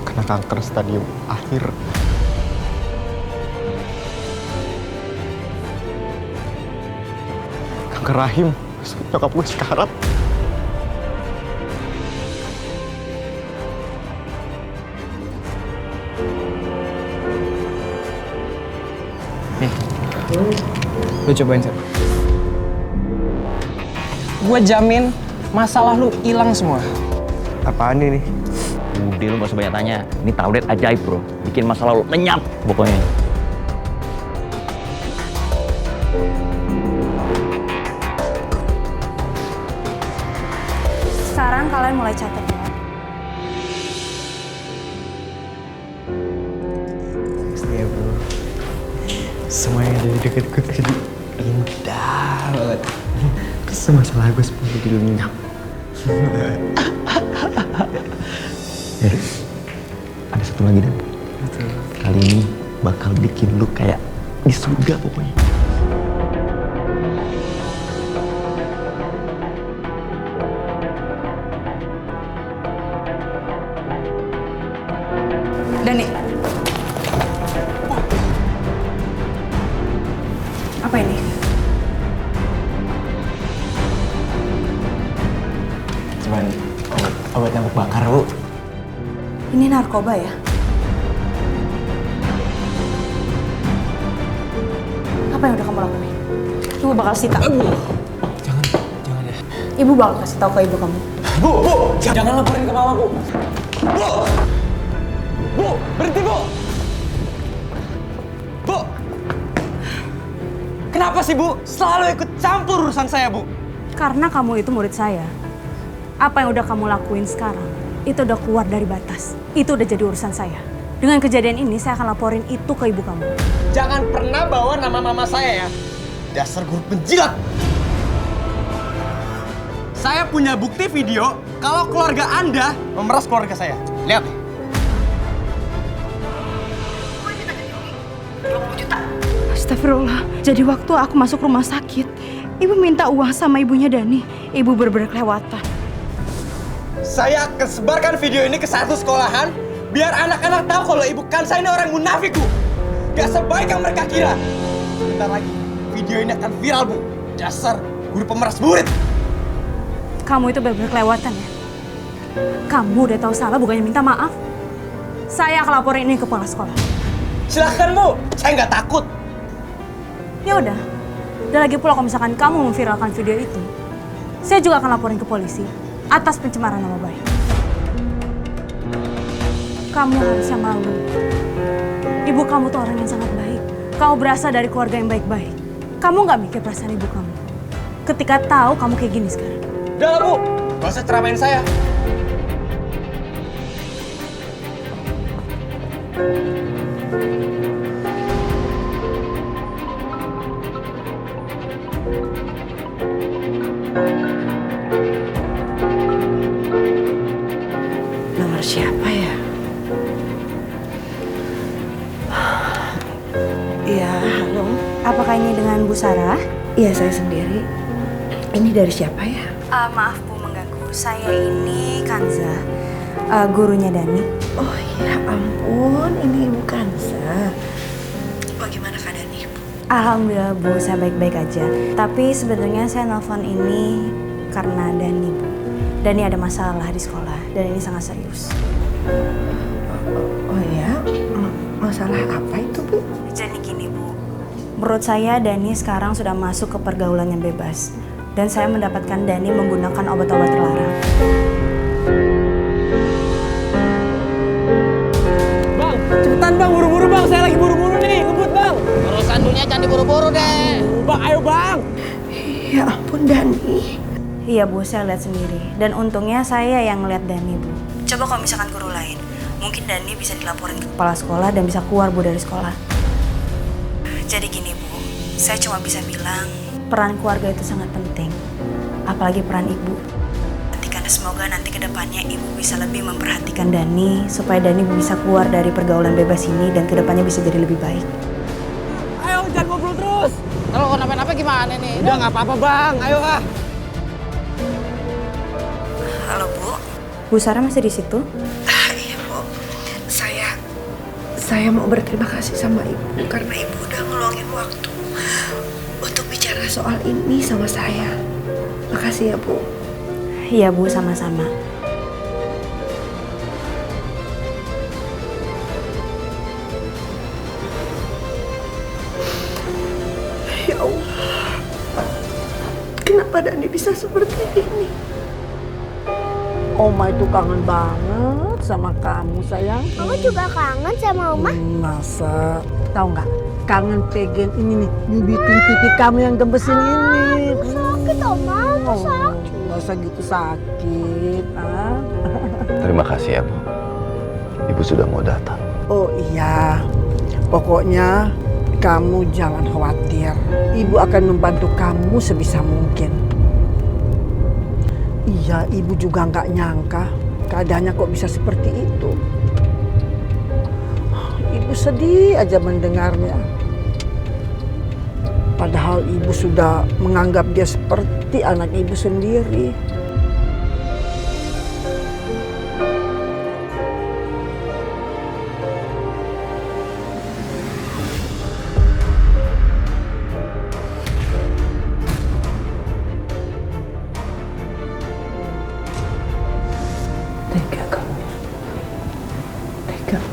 F: kena kanker stadium akhir. Kanker rahim. Nyokap gue sekarat.
B: Nih, lu cobain sih. Gue jamin masalah lu hilang semua.
F: Apaan ini?
G: Udah lu gak usah banyak tanya. Ini tablet ajaib bro. Bikin masalah lu lenyap pokoknya.
I: Sekarang kalian mulai catat ya.
B: Iya bro. Semuanya jadi deket-deket jadi indah banget. Semua salah gue semua jadi lenyap.
G: Ada satu lagi Dan. Kali ini bakal bikin lu kayak di surga pokoknya.
I: Dani. Apa ini?
B: Cuman obat nyamuk bakar bu.
I: Ini narkoba ya? Apa yang udah kamu lakuin? Ibu bakal sita.
B: Jangan ya.
I: Ibu bakal kasih tahu ke ibu kamu.
B: Bu, jangan laporin ke mamaku. Bu, berhenti bu. Bu, kenapa sih bu selalu ikut campur urusan saya bu?
I: Karena kamu itu murid saya. Apa yang udah kamu lakuin sekarang, itu udah keluar dari batas. Itu udah jadi urusan saya. Dengan kejadian ini, saya akan laporin itu ke ibu kamu.
F: Jangan pernah bawa nama mama saya ya. Dasar guru penjilat. Saya punya bukti video kalau keluarga Anda memeras keluarga saya. Lihat.
I: 20 juta. Astagfirullah. Jadi waktu aku masuk rumah sakit, ibu minta uang sama ibunya Dani. Ibu bener-bener kelewatan.
F: Saya akan sebarkan video ini ke satu sekolahan biar anak-anak tahu kalau ibu Kansa ini orang munafik, Bu. Gak sebaik yang mereka kira. Bentar lagi, video ini akan viral, Bu. Dasar guru pemeras murid.
I: Kamu itu bener-bener kelewatan ya. Kamu udah tahu salah bukannya minta maaf. Saya akan laporin ini ke kepala sekolah.
F: Silahkan Bu, saya nggak takut.
P: Ya udah. Dan lagi pula kalau misalkan kamu memviralkan video itu, saya juga akan laporin ke polisi atas pencemaran nama baik. Kamu harusnya malu. Ibu kamu tuh orang yang sangat baik. Kamu berasal dari keluarga yang baik-baik. Kamu nggak mikir perasaan ibu kamu ketika tahu kamu kayak gini sekarang.
F: Udah lah Bu, gak usah ceramain saya.
J: Nomor siapa ya? Iya, halo.
P: Apakah ini dengan Bu Sarah?
J: Iya, saya sendiri. Ini dari siapa ya?
P: Maaf Bu mengganggu. Saya ini Kanza, gurunya Dani.
J: Oh ya ampun, ini Ibu Kanza. Bagaimana keadaan Ibu?
P: Alhamdulillah Bu, saya baik-baik aja. Tapi sebenarnya saya nelfon ini karena Dani Bu. Dani ada masalah di sekolah dan ini sangat serius.
J: Oh ya? Masalah apa itu Bu?
P: Jadi gini Bu, menurut saya Dani sekarang sudah masuk ke pergaulan yang bebas. Dan saya mendapatkan Dani menggunakan obat-obat terlarang.
F: Bang, cepetan Bang, buru-buru Bang. Saya lagi buru-buru nih, ngebut Bang.
Q: Urusan dunia jangan diburu-buru deh.
F: Bang, ayo Bang.
J: Ya ampun Dani.
P: Iya Bu, saya lihat sendiri. Dan untungnya saya yang ngeliat Dani Bu. Coba kalau misalkan guru lain, mungkin Dani bisa dilaporin ke kepala sekolah dan bisa keluar Bu dari sekolah. Jadi gini Bu, saya cuma bisa bilang peran keluarga itu sangat penting. Apalagi peran ibu. Ketika semoga nanti ke depannya ibu bisa lebih memperhatikan Dani supaya Dani bisa keluar dari pergaulan bebas ini dan ke depannya bisa jadi lebih baik.
F: Ayo, jangan ngobrol terus.
Q: Kalau kenapa-napa gimana nih?
F: Udah nggak apa-apa Bang, ayo ah.
P: Halo Bu, Bu Sarah masih di situ?
J: Iya Bu, saya mau berterima kasih sama Ibu karena Ibu udah ngeluangin waktu untuk bicara soal ini sama saya. Makasih ya Bu.
P: Iya Bu, sama-sama.
J: Ya Allah, kenapa Dani bisa seperti ini?
R: Oma itu kangen banget sama kamu sayang.
O: Mama juga kangen sama Oma.
R: Masa tahu nggak? Kangen pegang ini nih, nyubitin pipi kamu yang gembesin ini.
O: Sakit Oma, aku sakit.
R: Nggak usah gitu sakit. Ah.
G: Terima kasih ya Bu. Ibu sudah mau datang.
R: Oh iya, pokoknya kamu jangan khawatir. Ibu akan membantu kamu sebisa mungkin. Iya, ibu juga nggak nyangka keadaannya kok bisa seperti itu. Ibu sedih aja mendengarnya. Padahal ibu sudah menganggap dia seperti anak ibu sendiri.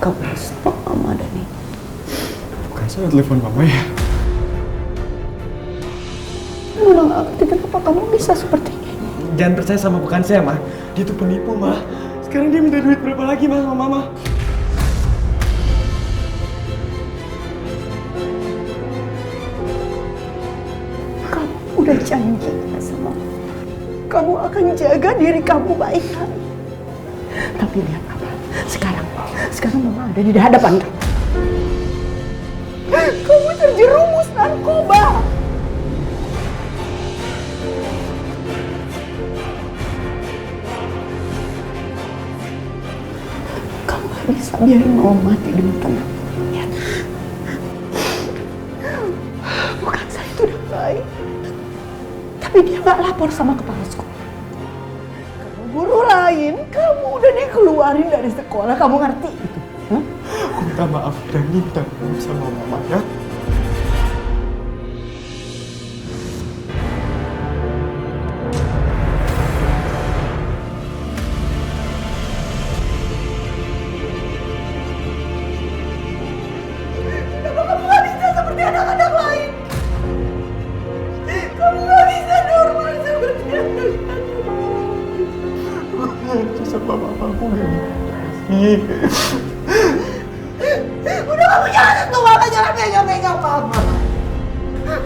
J: Kamu stop Mama Dani.
F: Bukan saya telepon Mama ya?
J: Udah gak ngerti kenapa kamu bisa seperti ini.
F: Jangan percaya sama bukan saya, Ma. Dia tuh penipu, Ma. Sekarang dia minta duit berapa lagi, Ma, sama Mama?
J: Kamu udah janji sama kamu akan jaga diri kamu baik-baik. Tapi lihat apa? Sekarang Mama ada di hadapan kamu. Kamu terjerumus narkoba. Kamu gak bisa biarin Mama mati dengan tenang. Ya. Bukan saya itu udah baik. Tapi dia gak lapor sama kepala sekolah. Guru lain, kamu udah dikeluarin dari sekolah, kamu ngerti itu? Hah?
F: Aku minta maaf dan minta maaf sama Mama ya.
G: janji sama mama aku gak
R: Udah kamu jangan sentuh mama, jangan pegang-pegang mama.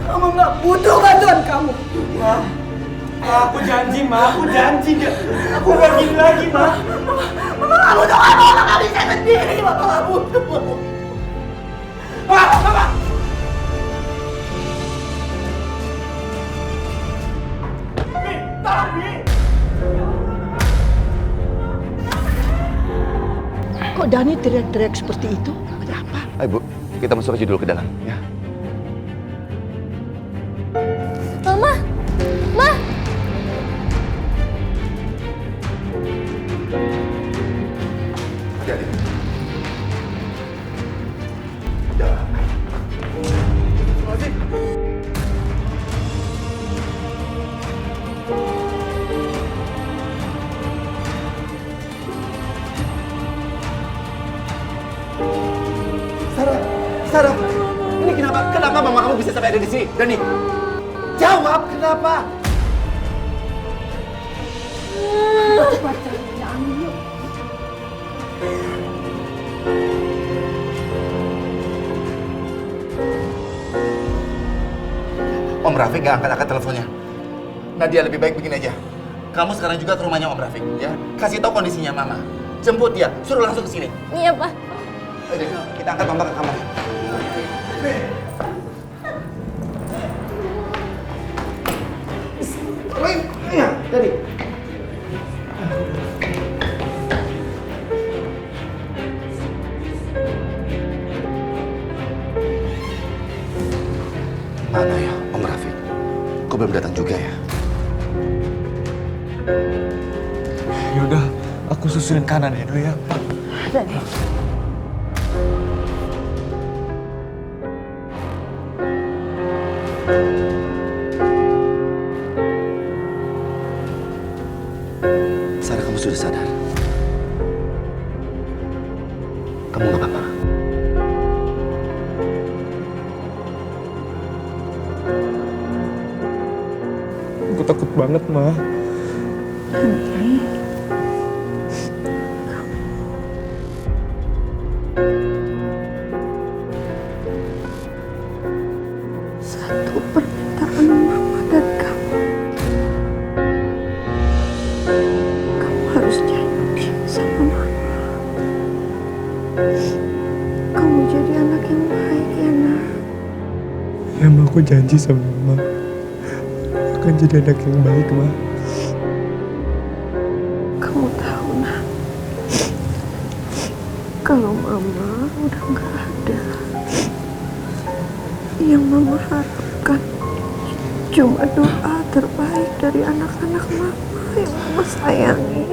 R: Mama nggak butuh bantuan kamu.
F: Aku janji, Ma. Aku janji. Aku gak gini lagi, Ma.
R: Mama nggak butuh kamu, mama nggak bisa sendiri. Mama nggak butuh. Mama. Kok Dani teriak-teriak seperti itu? Ada apa?
M: Ayo Bu, kita masuk aja dulu ke dalam ya.
O: Mama, Ma.
M: Hati-hati.
G: Sarah, ini kenapa mama kamu bisa sampai ada di sini? Dani, jawab kenapa?
R: Cepat cari angin yuk.
M: Om Rafiq gak angkat teleponnya. Nadia, lebih baik begini aja. Kamu sekarang juga ke rumahnya Om Rafiq, ya. Kasih tahu kondisinya Mama. Jemput dia, suruh langsung ke sini.
O: Iya, Pak.
M: Ayo, kita angkat Mama ke kamar.
G: Iya, Dani.
M: Mana ya Om Rafiq? Kok belum datang juga ya?
F: Yaudah, aku susulin kanan ya dulu ya.
R: Dani.
M: Sarah, kamu sudah sadar? Kamu gak apa-apa?
F: Aku takut banget, Ma.
L: Satu permintaan mama dan kamu. Kamu harus janji sama mama. Kamu jadi anak yang baik ya, nak.
F: Ya, Ma, aku janji sama Mama. Akan jadi anak yang baik, Ma.
L: Kamu tahu, nak. Kalau mama udah nggak ada, yang mama harapkan cuma doa terbaik dari anak-anak mama yang mama sayangi.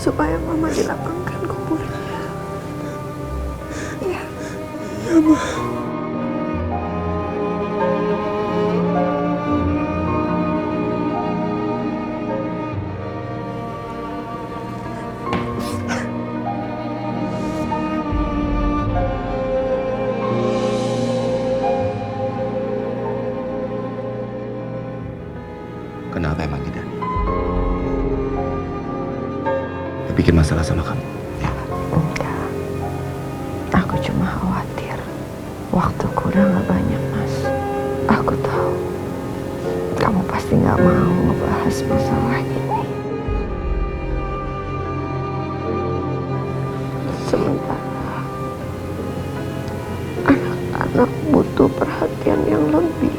L: Supaya mama dilapangkan kuburnya. Ya.
F: Ya, Ma.
M: Kenapa emang Dani? Dia bikin masalah sama kamu?
L: Enggak. Aku cuma khawatir. Waktuku udah gak banyak, Mas. Aku tahu. Kamu pasti gak mau ngebahas masalah ini. Sementara anak-anak butuh perhatian yang lebih.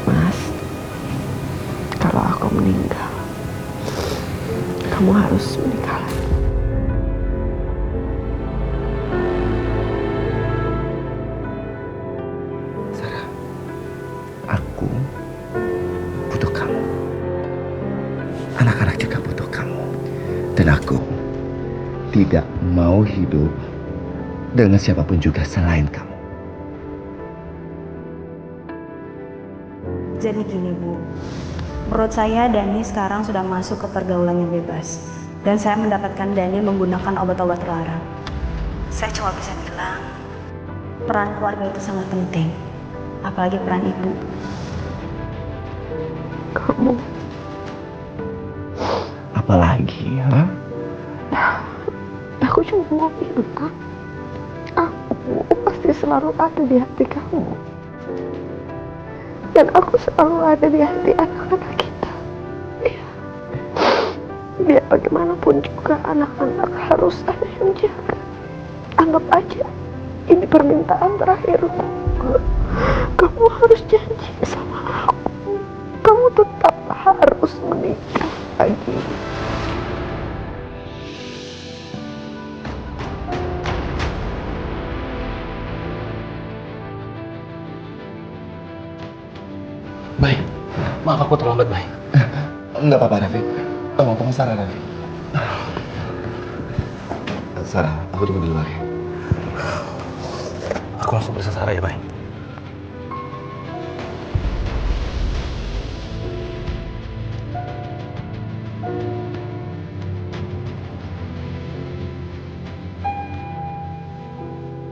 L: Mas, kalau aku meninggal, kamu harus menikah lagi.
M: Sarah, aku butuh kamu. Anak-anak juga butuh kamu. Dan aku tidak mau hidup dengan siapapun juga selain kamu.
P: Jadi gini Bu, menurut saya Dani sekarang sudah masuk ke pergaulan yang bebas. Dan saya mendapatkan Daniel menggunakan obat-obat terlarang. Saya cuma bisa bilang, peran keluarga itu sangat penting. Apalagi peran ibu.
L: Kamu
G: Apalagi ya?
L: aku cuma mau bilang, aku pasti selalu ada di hati kamu. Dan aku selalu ada di hati anak-anak kita. Ya. Biar bagaimanapun juga anak-anak harus ada yang jaga. Anggap aja ini permintaan terakhirku. Kamu harus janji sama aku. Kamu tetap harus menikah lagi.
H: Baik, maaf aku terlambat, Bay.
G: Enggak apa-apa, Rafiq. Tolong Sarah, Rafiq. Sarah, aku tunggu di luar ya.
H: Aku langsung periksa Sarah ya, Bay.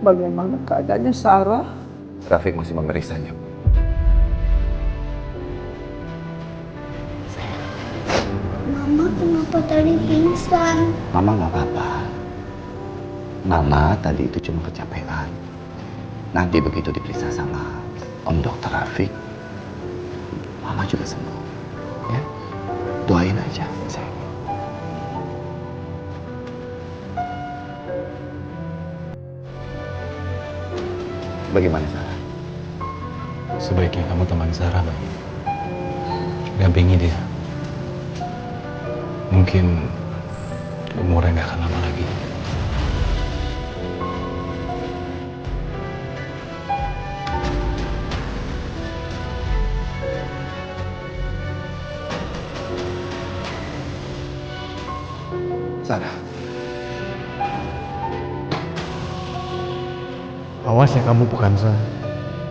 R: Bagaimana keadaannya Sarah?
G: Rafiq masih memeriksanya.
O: Mama kenapa tadi pingsan?
G: Mama nggak apa-apa. Mama tadi itu cuma kecapean. Nanti begitu diperiksa sama Om Dokter Rafiq, Mama juga sembuh. Ya, doain aja, sayang. Bagaimana Sarah?
H: Sebaiknya kamu temani Sarah, Bay. Dampingi dia. Mungkin umurnya nggak akan lama lagi.
G: Sarah.
K: Awas ya kamu bukan Sa.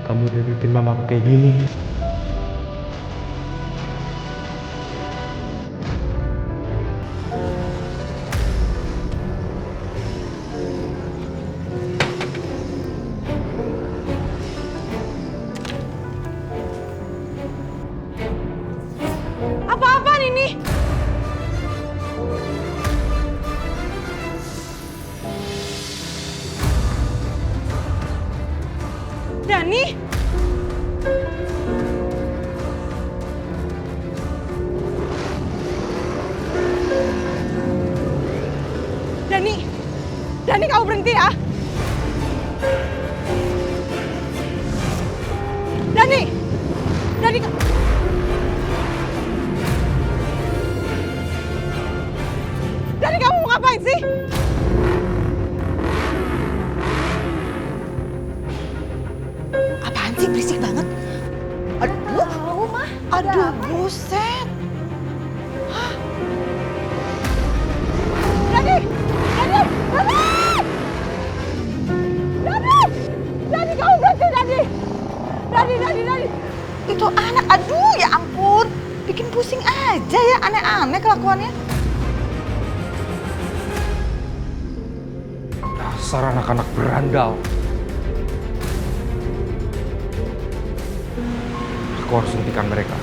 K: Kamu udah bikin mama kayak gini.
D: Apa-apaan ini? Dani? Dani kamu berhenti ya? Dani kamu mau ngapain sih? Apaan sih berisik banget? Aduh, buset. Dani kamu berhenti Dani. Itu anak, aduh ya ampun. Bikin pusing aja ya, aneh-aneh kelakuannya.
B: Dasar anak-anak berandal. Aku harus hentikan mereka.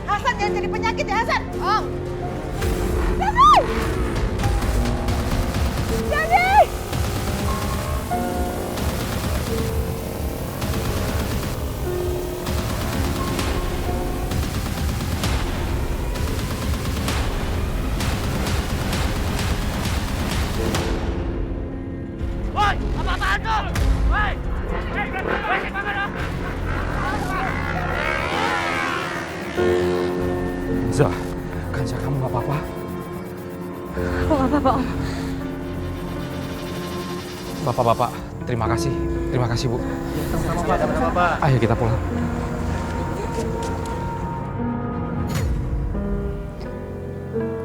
D: Hasan jangan jadi penyakit ya Hasan. Om. Dani.
A: Woi, apa-apaan tuh? Woi,
B: Zah, Kansa kamu nggak apa-apa?
C: Aku nggak apa-apa, Om.
B: Bapak-bapak, terima kasih Bu.
K: Sama-sama, Pak.
B: Ayo kita pulang.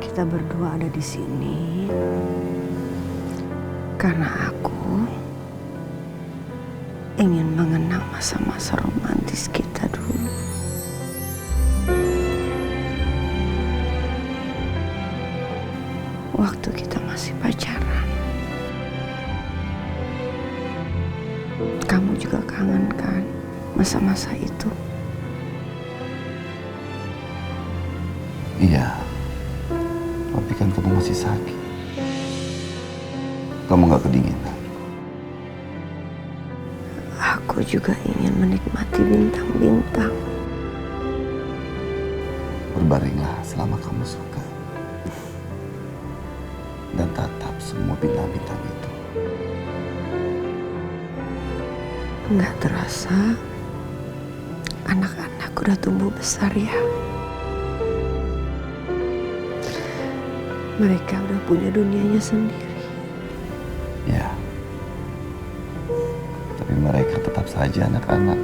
J: Kita berdua ada di sini karena aku ingin mengenang masa-masa romantis kita dulu.
L: waktu kita masih pacaran. Kamu juga kangen kan masa-masa itu?
G: Iya, tapi kan kamu masih sakit. Kamu nggak kedinginan.
L: Aku juga ingin menikmati bintang-bintang.
G: Berbaringlah selama kamu suka. Dan tatap semua bintang-bintang itu.
L: Nggak terasa, anak-anak udah tumbuh besar ya. Mereka udah punya dunianya sendiri.
G: Ya. Tapi mereka tetap saja anak-anak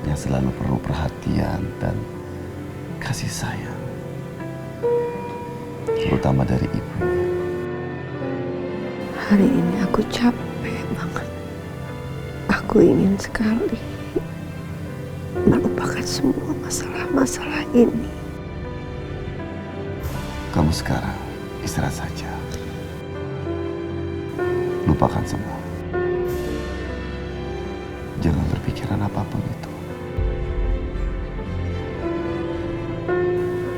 G: yang selalu perlu perhatian dan kasih sayang. Terutama dari ibunya.
L: Hari ini aku capek banget. Aku ingin sekali melupakan semua masalah-masalah ini.
G: Kamu sekarang istirahat saja. Lupakan semua. Jangan berpikiran apapun itu.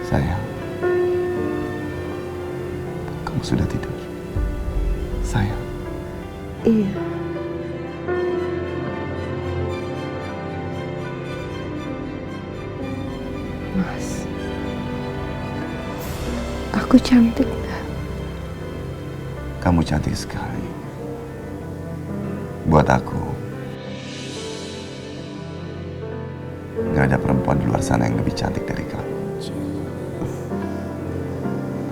G: Sayang, kamu sudah tidur? Sayang.
L: Iya. Mas, aku cantik nggak?
G: Kamu cantik sekali. Buat aku, gak ada perempuan di luar sana yang lebih cantik dari kamu.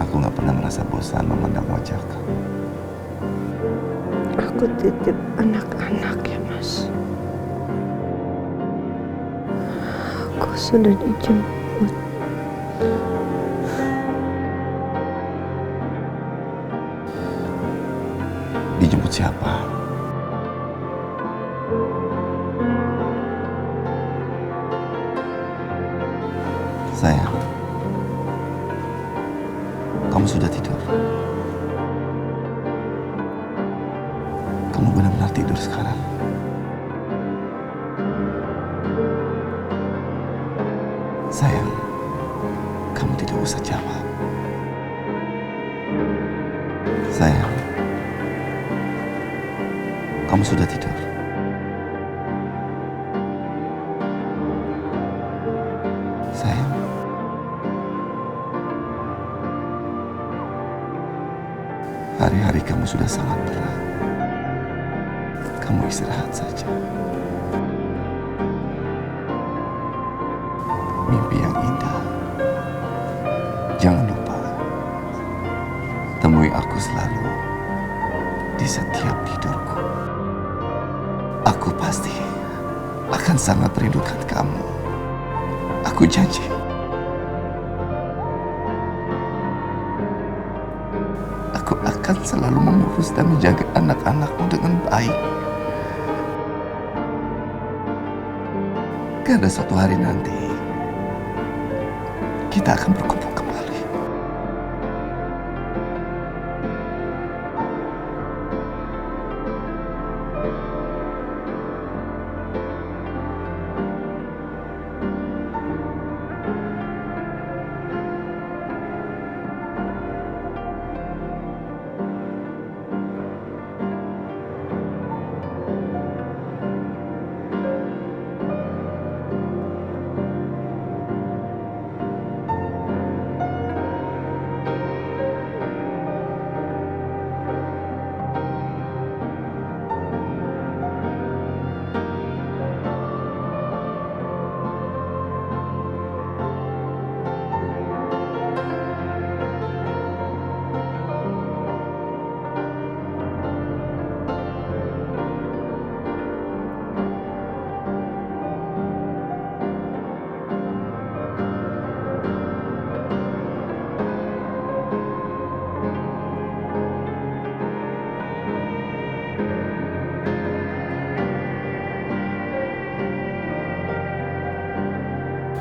G: Aku gak pernah merasa bosan memandang wajah kamu.
L: Aku titip anak-anak ya, Mas. Aku sudah dijemput.
G: Dijemput siapa? Sayang, kamu sudah tidur? Kamu benar-benar tidur sekarang? Sayang, kamu tidak usah jawab. Sayang, kamu sudah tidur? Sayang, hari-hari kamu sudah sangat berat. Kamu istirahat saja. Mimpi yang indah. Jangan lupa, temui aku selalu di setiap tidurku. Aku pasti akan sangat merindukan kamu. Aku janji. Aku akan selalu mengurus dan menjaga anak-anakmu dengan baik. Karena suatu hari nanti kita akan berkumpul kembali.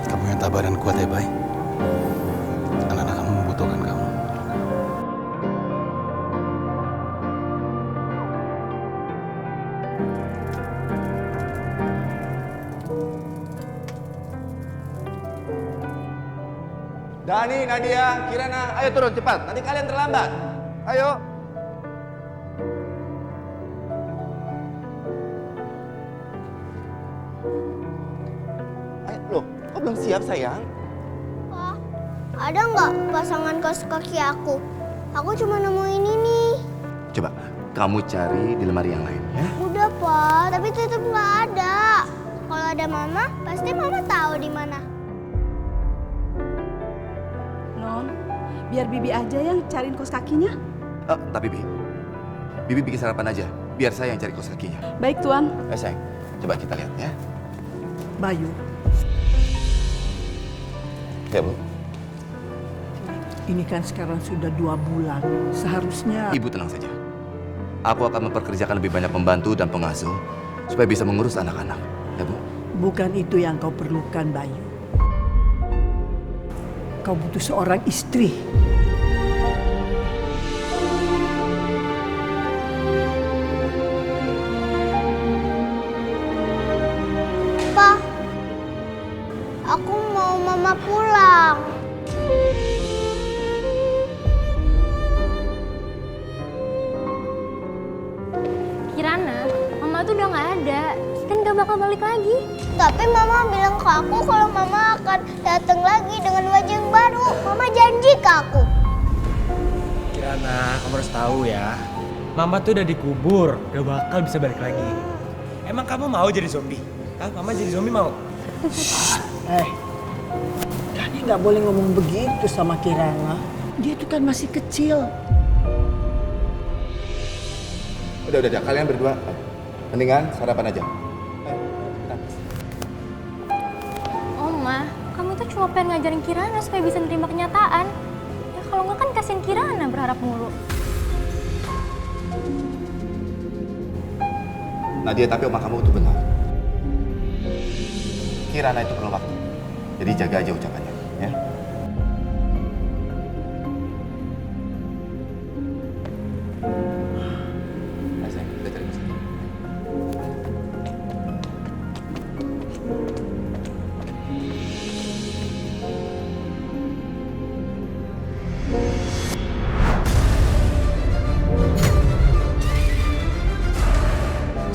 H: Kamu yang tabah dan kuat ya, Bay. Anak-anak kamu membutuhkan kamu.
M: Dani, Nadia, Kirana, ayo turun cepat. Nanti kalian terlambat. Ayo. Ayo, loh, kok belum siap sayang?
O: Pa, ada nggak pasangan kaos kaki aku? Aku cuma nemuin ini.
M: Coba, kamu cari di lemari yang lain ya.
O: Udah, Pa, tapi tetap nggak ada. Kalau ada Mama, pasti Mama tahu di mana.
S: Non, biar Bibi aja yang cariin kaos kakinya.
M: Tapi Bibi bikin sarapan aja. Biar saya yang cari kaos kakinya.
S: Baik, Tuan.
M: Sayang, coba kita lihat ya.
R: Bayu,
M: Ya, Bu.
R: ini kan sekarang sudah 2 bulan. Seharusnya...
M: Ibu tenang saja. Aku akan memperkerjakan lebih banyak pembantu dan pengasuh supaya bisa mengurus anak-anak. Ya, Bu.
R: Bukan itu yang kau perlukan, Bayu. Kau butuh seorang istri.
O: Pa, aku mau Mama pulang.
E: Kirana, Mama tuh udah nggak ada. Kan gak bakal balik lagi.
O: Tapi Mama bilang ke aku kalau Mama akan datang lagi dengan wajah yang baru. Mama janji ke aku.
F: Kirana, kamu harus tahu ya. Mama tuh udah dikubur, udah bakal bisa balik lagi. Emang kamu mau jadi zombie? Hah? Mama jadi zombie mau?
R: Dani nggak boleh ngomong begitu sama Kirana. Dia tuh kan masih kecil.
M: Udah. Kalian berdua, mendingan sarapan aja.
E: Oma, kamu tuh cuma pengen ngajarin Kirana supaya bisa nerima kenyataan. Ya kalau nggak kan kasihan Kirana berharap mulu.
M: Nadia, tapi omah kamu itu benar. Kirana itu perlu waktu. Jadi jaga aja ucapannya, ya. Ayo, sayang, kita cari masalah.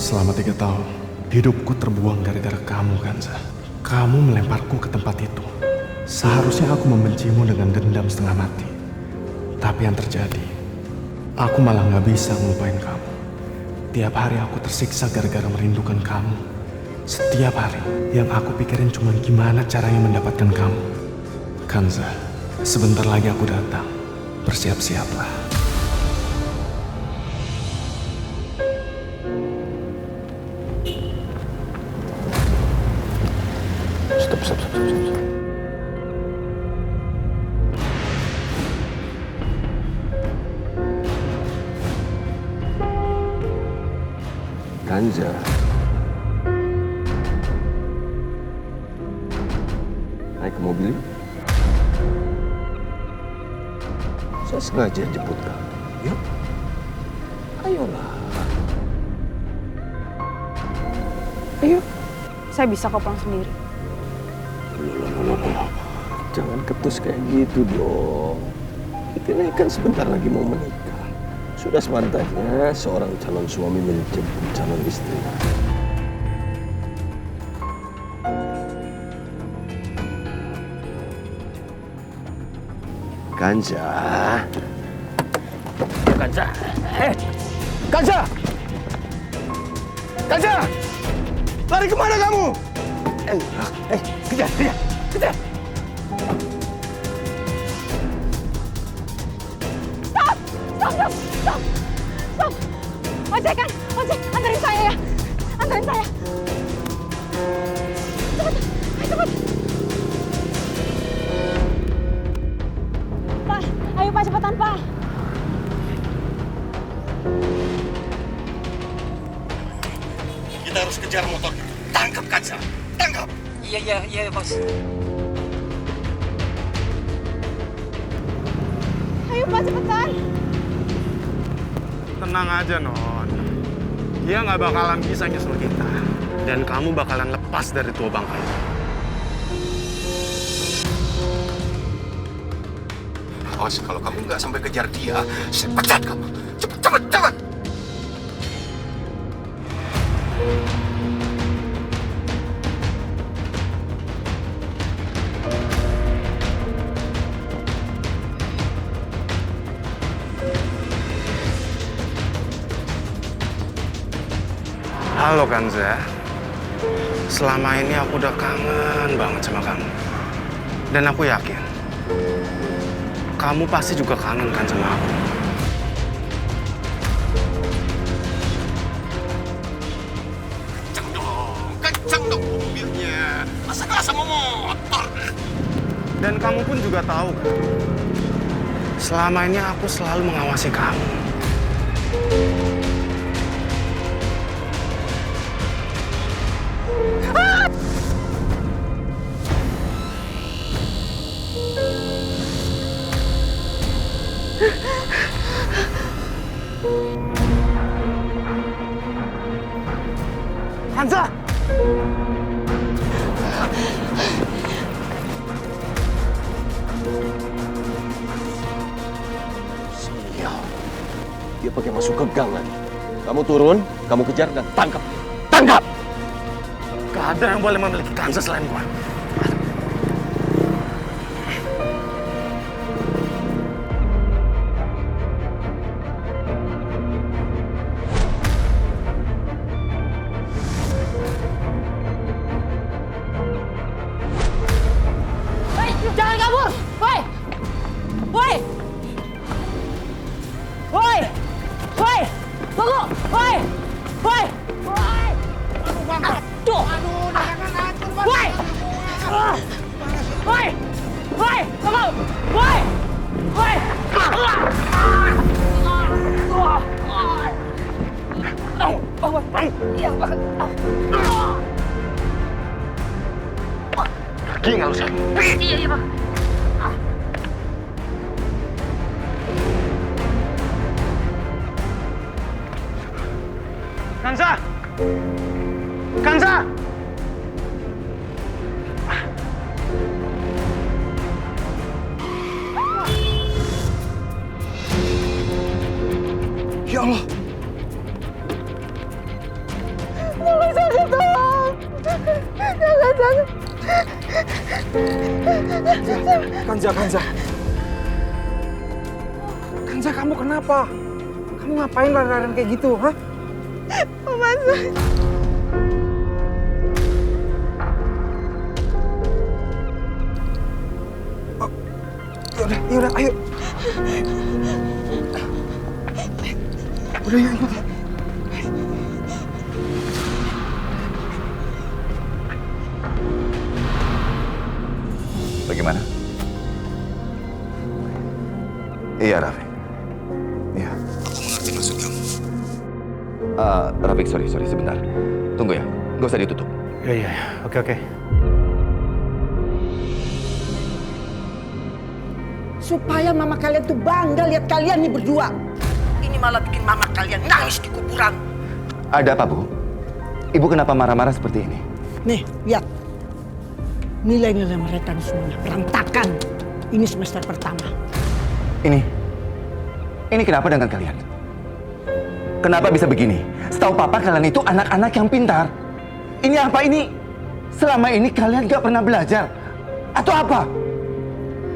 T: Selama 3 tahun, hidupku terbuang gara-gara kamu, Kanza. Kamu melemparku ke tempat itu. Seharusnya aku membencimu dengan dendam setengah mati. Tapi yang terjadi, aku malah gak bisa ngelupain kamu. Tiap hari aku tersiksa gara-gara merindukan kamu. Setiap hari, yang aku pikirin cuma gimana caranya mendapatkan kamu. Kanza, sebentar lagi aku datang. Bersiap-siaplah.
N: Stop. Kanza. Naik ke mobil. Saya sengaja jemput kamu. Yuk. Ayolah.
S: Ayo. Saya bisa kok pulang sendiri.
N: Loh. Jangan ketus kayak gitu dong. Kita ini kan sebentar lagi mau menikah. Sudah sepantasnya seorang calon suami menjemput calon istri. Kanza. Kanza. Kanza! Kanza! Lari kemana kamu? Kejar!
E: Stop! Ojek, anterin saya ya. Anterin saya. Cepet. Pak, ayo Pak, cepetan Pak.
T: Kita harus kejar motor itu. Tangkap Kanza. Tangkap.
Q: Iya, Bos.
E: Ayo Pak, cepetan.
T: Tenang aja, Non. Dia nggak bakalan bisa nyusul kita. Dan kamu bakalan lepas dari tua bangka itu. Awas kalau kamu nggak sampai kejar dia, saya pecat kamu. Cepet. Halo Kanza. Selama ini aku udah kangen banget sama kamu. Dan aku yakin kamu pasti juga kangen kan sama aku. Kenceng dong mobilnya. Masa kalah sama motor? Dan kamu pun juga tahu kan, selama ini aku selalu mengawasi kamu.
A: Kanza!
N: Sial. Dia pakai masuk ke gang lagi. Kamu turun, kamu kejar dan tangkap. Tangkap!
T: Gak ada yang boleh memiliki Kanza selain gua.
Q: Jangan kabur! Woi! Woi! Woi! Woi! Tunggu! Woi! Woi! Woi! Aduh! Jangan atur, Bang. Woi! Woi! Woi! Tunggu! Woi! Woi! Iya, Bang.
T: Pergi nggak lu sih?
Q: Iya, Bang.
T: Kanza! Kanza! Ya Allah!
A: Tolong saya, tolong! Jangan.
B: Kanza. Kanza, kamu kenapa? Kamu ngapain lari-larian kayak gitu, hah?
A: Mas.
B: Yaudah, ayo. Udah, yuk.
M: Bagaimana? Iya, Rafiq. Iya.
T: Aku mengerti maksud kamu.
M: Rafiq, sorry, sebentar. Tunggu ya, nggak usah ditutup.
H: Iya, oke.
R: Supaya mama kalian tuh bangga lihat kalian nih berdua. Ini malah bikin mama kalian nangis di kuburan.
M: Ada apa, Bu? Ibu kenapa marah-marah seperti ini?
R: Nih, lihat. Nilai-nilai mereka nih semuanya berantakan. Ini semester pertama.
M: Ini kenapa dengan kalian? Kenapa bisa begini? Setahu Papa kalian itu anak-anak yang pintar. Ini apa ini? Selama ini kalian gak pernah belajar? Atau apa?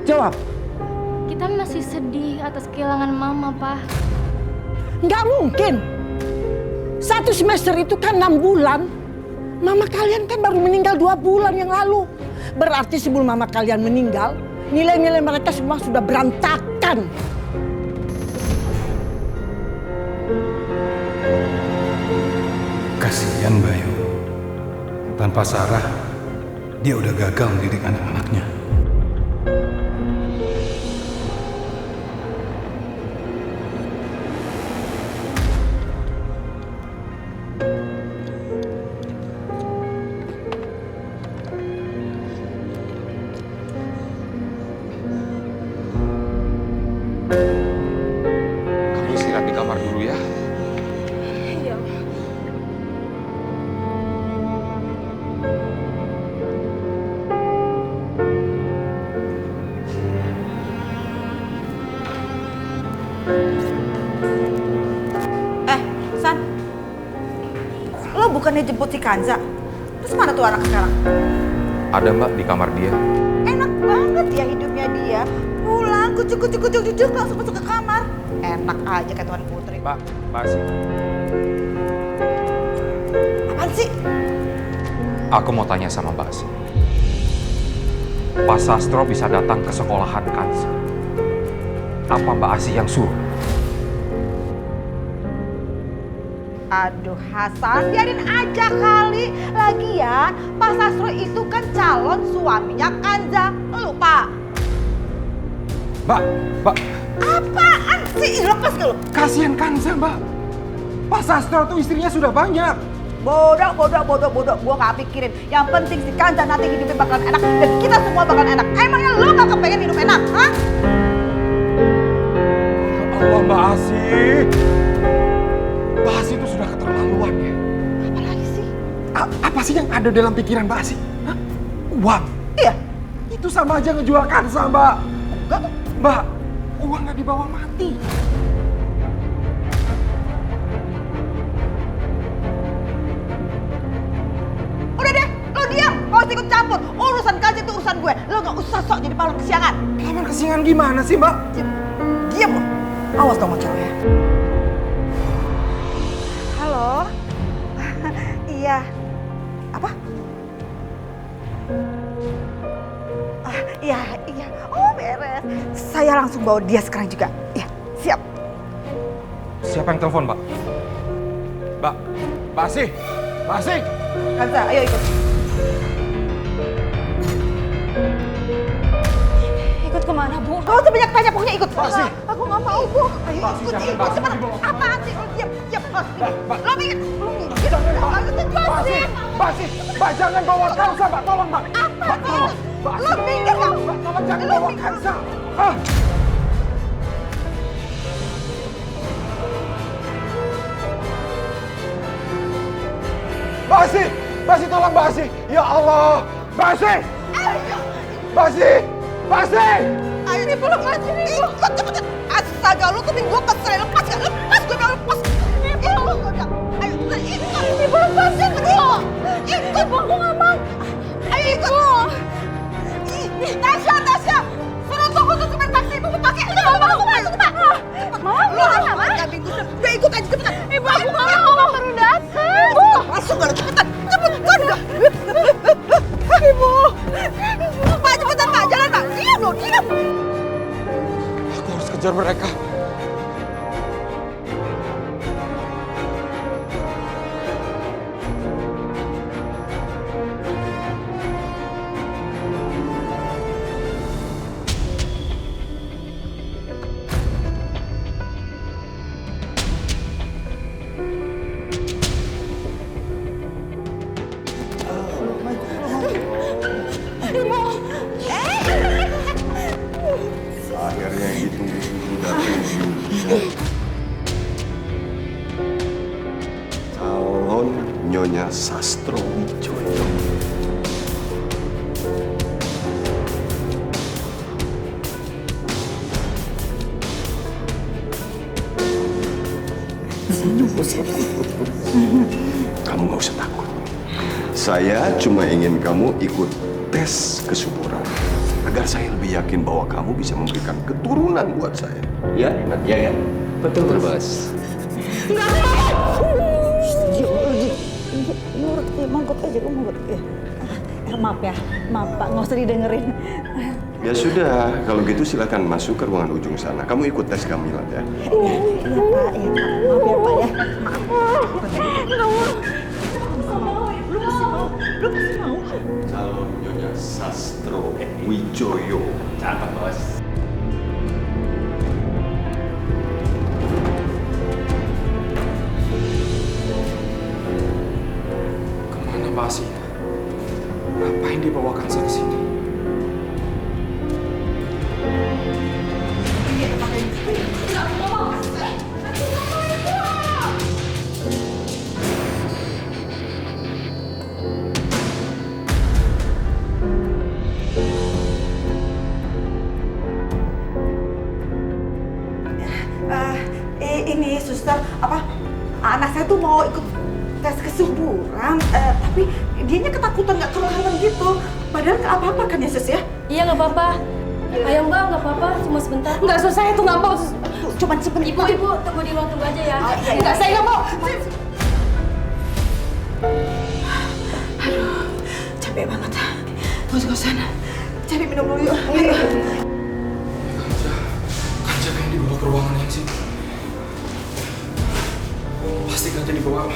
M: Jawab.
O: Kita masih sedih atas kehilangan mama, Pak.
R: Nggak mungkin. 1 semester itu kan 6 bulan. Mama kalian kan baru meninggal 2 bulan yang lalu. Berarti sebelum mama kalian meninggal, nilai-nilai mereka semua sudah berantakan.
T: Kasihan Bayu. Tanpa Sarah, dia udah gagal mendidik anak-anaknya.
B: Kamu istirahat di kamar dulu ya.
O: Iya.
D: San, lo bukannya jemput si Kanza? Terus mana tuh anak sekarang?
B: Ada Mbak di kamar dia.
D: Enak banget ya hidupnya dia. Pulang, kucuk langsung masuk ke kamar. Enak aja kayak Tuan Putri.
B: Mbak Asih.
D: Apaan sih?
B: Aku mau tanya sama Mbak Asih. Pak Sastro bisa datang ke sekolahan Kanza. Apa Mbak Asih yang suruh?
D: Aduh Hasan, biarin aja kali. Lagian Pak Sastro itu kan calon suaminya Kanza. Lo lupa?
B: Mbak.
D: Apaan sih? Lepas gak lo?
B: Kasihan Kanza, Mbak. Pak Sastro tuh istrinya sudah banyak.
D: Bodoh. Gua gak pikirin. Yang penting si Kanza nanti hidupnya bakalan enak. Dan kita semua bakalan enak. Emangnya lo gak kepengen hidup enak, ha?
B: Ya Allah, Mbak Asih. Mbak Asih itu sudah keterlaluan ya.
D: Apa lagi sih?
B: Apa sih yang ada dalam pikiran Mbak Asih? Hah? Uang?
D: Iya.
B: Itu sama aja ngejual Kanza, Mbak.
D: Enggak.
B: Mbak, uang gak dibawa mati.
D: Udah deh, lo diam. Gak usah ikut campur. Urusan Kanza itu urusan gue. Lo gak usah sok jadi pahlawan kesiangan.
B: Pahlawan kesiangan gimana sih, Mbak?
D: Diam lo. Awas dong cewek ya. Halo? Iya. Apa? Iya. Oh beres. Saya langsung bawa dia sekarang juga. Iya, siap.
B: Siapa yang telepon, Mbak? Mbak Asih.
D: Kanza, ayo ikut. Ikut kemana, Bu? Gak usah banyak tanya, pokoknya ikut.
B: Asih.
D: Aku gak mau, Bu. Ayo
B: Asih,
D: ikut
B: jangan,
D: cepat.
B: Asih.
D: Apaan sih? Lo diam. Lo minggir.
B: Mbak, jangan bawa Kanza, Mbak. Tolong, Mbak.
D: Apa?
B: Tolong. Mbak,
D: Lo minggir, Mbak.
B: Tolong jangan bawa Kanza. Mbak Asih, tolong Mbak Asih. Ya Allah, Mbak Asih.
D: Ayo dipeluk lagi. Ikut cepetan. Astaga, lu tuh bikin gue kesel. Lepas gak? Lepas gue bilang lepas. Ayo, ikut. Dipeluk lagi. Ikut, Bu. Aku gak mau. Ayo ikut. Tasya. Suruh tunggu tuh supir taksi. Ibu pakai. Aku mau. Cepat. Mama, gak bingung. Udah ikut aja cepetan. Ibu, aku mau. Baru datang. Masuk gak? Cepetan. Ibu. Pak, cepetan Pak. Jalan Pak. Diam.
B: Aku harus kejar mereka.
N: Akhirnya yang ditunggu-tunggu datang juga. Calon Nyonya Sastro Wijoyo. Kamu gak usah takut. Saya cuma ingin kamu ikut tes kesuburan agar saya lebih yakin bahwa kamu bisa memberikan keturunan buat saya. Ya, ya. Betul, Bos.
D: Nurut, mangkok aja, lu mangkok. Maaf Pak, nggak usah didengerin.
N: Ya sudah, kalau gitu silakan masuk ke ruangan ujung sana. Kamu ikut tes kehamilan ya.
D: Iya Pak, maaf ya Pak ya. Belum mau.
N: Calon Nyonya Sastro Wijoyo.
M: Cakep, Bos.
B: Kemana Mbak Asih? Ngapain dibawakan saya ke sini?
D: Ini suster, anak saya tuh mau ikut tes kesuburan, tapi dianya ketakutan nggak keluaran gitu. Padahal nggak apa-apa kan ya sus ya?
U: Iya nggak apa-apa. Ayo Mbak, nggak apa-apa, cuma sebentar.
D: Nggak sus, saya tuh nggak mau. Cuma sebentar.
U: Ibu tunggu di ruang tunggu aja ya.
D: Nggak, saya nggak mau. Aduh, capek banget. Masuk ke sana. Cari minum dulu yuk. Ayo.
T: Kanja kayaknya dibawa ke ruangan yang sini. Pasti Kanja dibawa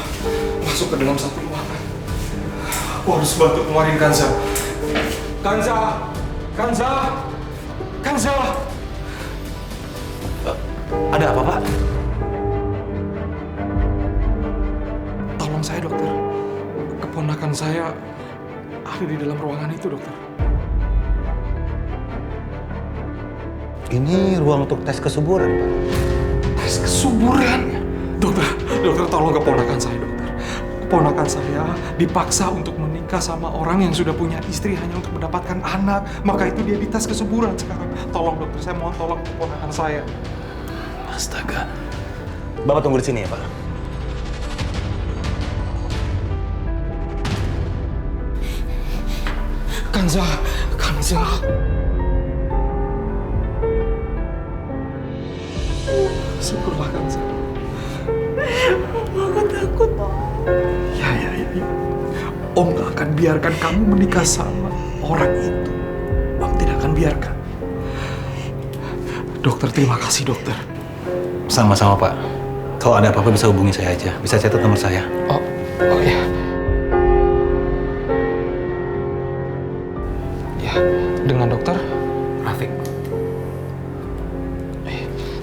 T: masuk ke dalam satu ruangan. Aku harus bantu keluarin Kanza. Kanza! Kanza! Kanza!
B: Ada apa, Pak?
T: Tolong saya, dokter. Keponakan saya ada di dalam ruangan itu, dokter.
B: Ini ruang untuk tes kesuburan, Pak.
T: Tes kesuburan? Dokter tolong keponakan saya, dokter. Keponakan saya dipaksa untuk menikah sama orang yang sudah punya istri hanya untuk mendapatkan anak. Maka itu dia dites kesuburan sekarang. Tolong dokter, saya mohon tolong keponakan saya.
H: Astaga. Bapak tunggu di sini ya, Pak.
T: Kanza. Syukurlah Kanza.
D: Aku takut.
T: Ya. Om gak akan biarkan kamu menikah sama orang itu. Om tidak akan biarkan. Dokter, terima kasih dokter.
H: Sama-sama, Pak. Kalau ada apa-apa bisa hubungi saya aja. Bisa catat nomor saya.
T: Oh ya. Ya, dengan dokter Rafiq.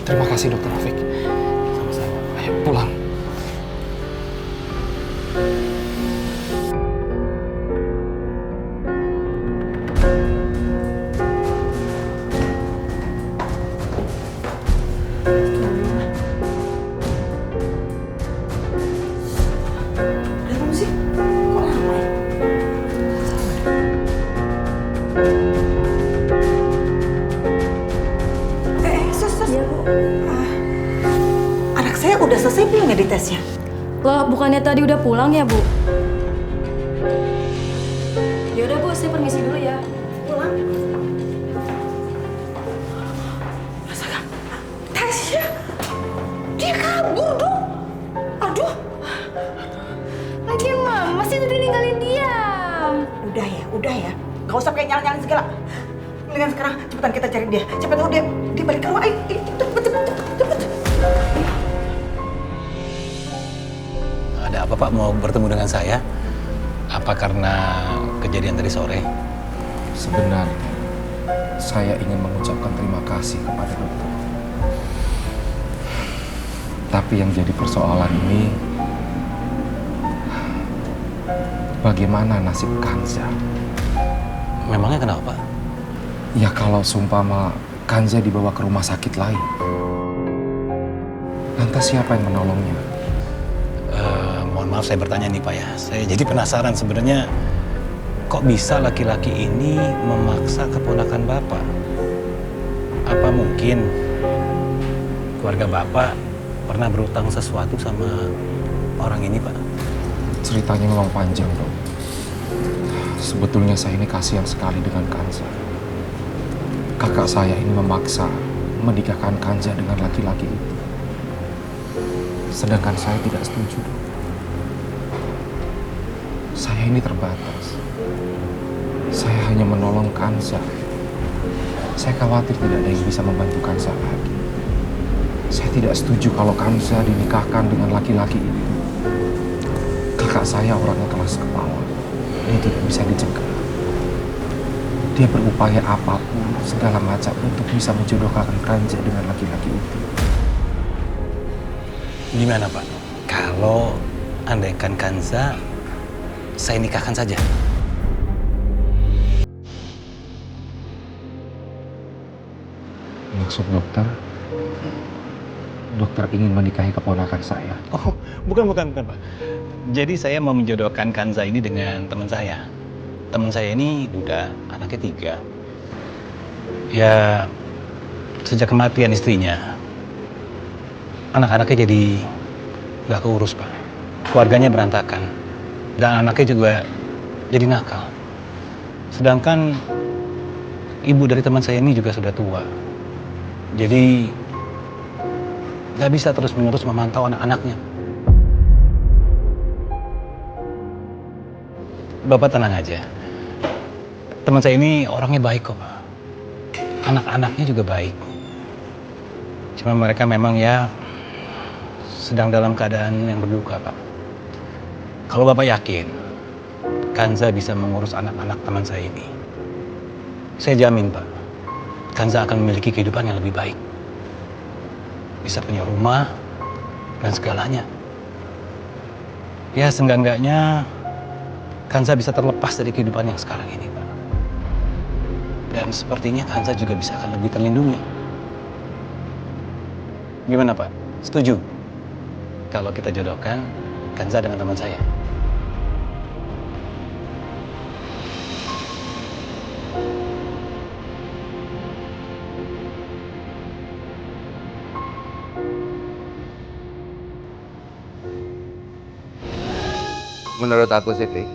T: Terima kasih dokter Rafiq. Sama-sama. Ayo pulang.
D: Anak saya udah selesai belum ya di tesnya?
U: Loh, bukannya tadi udah pulang ya, Bu? Yaudah, Bu, saya permisi dulu ya.
D: Pulang? Astaga, tesnya? Dia kabur dong. Aduh.
U: Lagian Mama sih udah ninggalin dia.
D: Udah ya. Gak usah pakai nyala-nyalain segala. Mendingan sekarang cepetan kita cari dia. Cepet tahu dia balik ke rumah. Ayo, cepet.
H: Ada apa, Pak? Mau bertemu dengan saya? Apa karena kejadian tadi sore?
B: Sebenarnya, saya ingin mengucapkan terima kasih kepada dokter. Tapi yang jadi persoalan ini, bagaimana nasib Kanza?
H: Memangnya kenapa?
B: Ya kalau sumpama Kanza dibawa ke rumah sakit lain, lantas siapa yang menolongnya?
H: Mohon maaf saya bertanya nih, Pak ya. Saya jadi penasaran sebenarnya kok bisa laki-laki ini memaksa keponakan Bapak? Apa mungkin keluarga Bapak pernah berutang sesuatu sama orang ini, Pak?
B: Ceritanya memang panjang, Dok. Sebetulnya saya ini kasihan sekali dengan Kanza. Kakak saya ini memaksa menikahkan Kanza dengan laki-laki itu. Sedangkan saya tidak setuju, Dok. Saya ini terbatas. Saya hanya menolong Kanza. Saya khawatir tidak ada yang bisa membantu Kanza lagi. Saya tidak setuju kalau Kanza dinikahkan dengan laki-laki itu. Kakak saya orangnya keras kepala. Dia tidak bisa dicegah. Dia berupaya apapun, segala macam untuk bisa menjodohkan Kanza dengan laki-laki itu.
H: Gimana, Pak? Kalau andaikan Kanza, saya nikahkan saja.
B: Maksud dokter? Dokter ingin menikahi keponakan saya.
H: Oh, bukan, Pak. Jadi saya mau menjodohkan Kanza ini dengan teman saya. Teman saya ini duda, anaknya 3. Ya, sejak kematian istrinya, anak-anaknya jadi nggak keurus, Pak. Keluarganya berantakan. Dan anaknya juga jadi nakal. Sedangkan ibu dari teman saya ini juga sudah tua. Jadi nggak bisa terus-menerus memantau anak-anaknya. Bapak tenang aja. Teman saya ini orangnya baik kok, Pak. Anak-anaknya juga baik. Cuma mereka memang ya sedang dalam keadaan yang berduka, Pak. Kalau Bapak yakin Kanza bisa mengurus anak-anak teman saya ini, saya jamin, Pak, Kanza akan memiliki kehidupan yang lebih baik. Bisa punya rumah dan segalanya. Ya, seenggak-enggaknya Kanza bisa terlepas dari kehidupan yang sekarang ini, Pak. Dan sepertinya Kanza juga bisa akan lebih terlindungi. Gimana, Pak? Setuju? Kalau kita jodohkan Kanza dengan teman saya.
M: Menurut aku sih, Fik,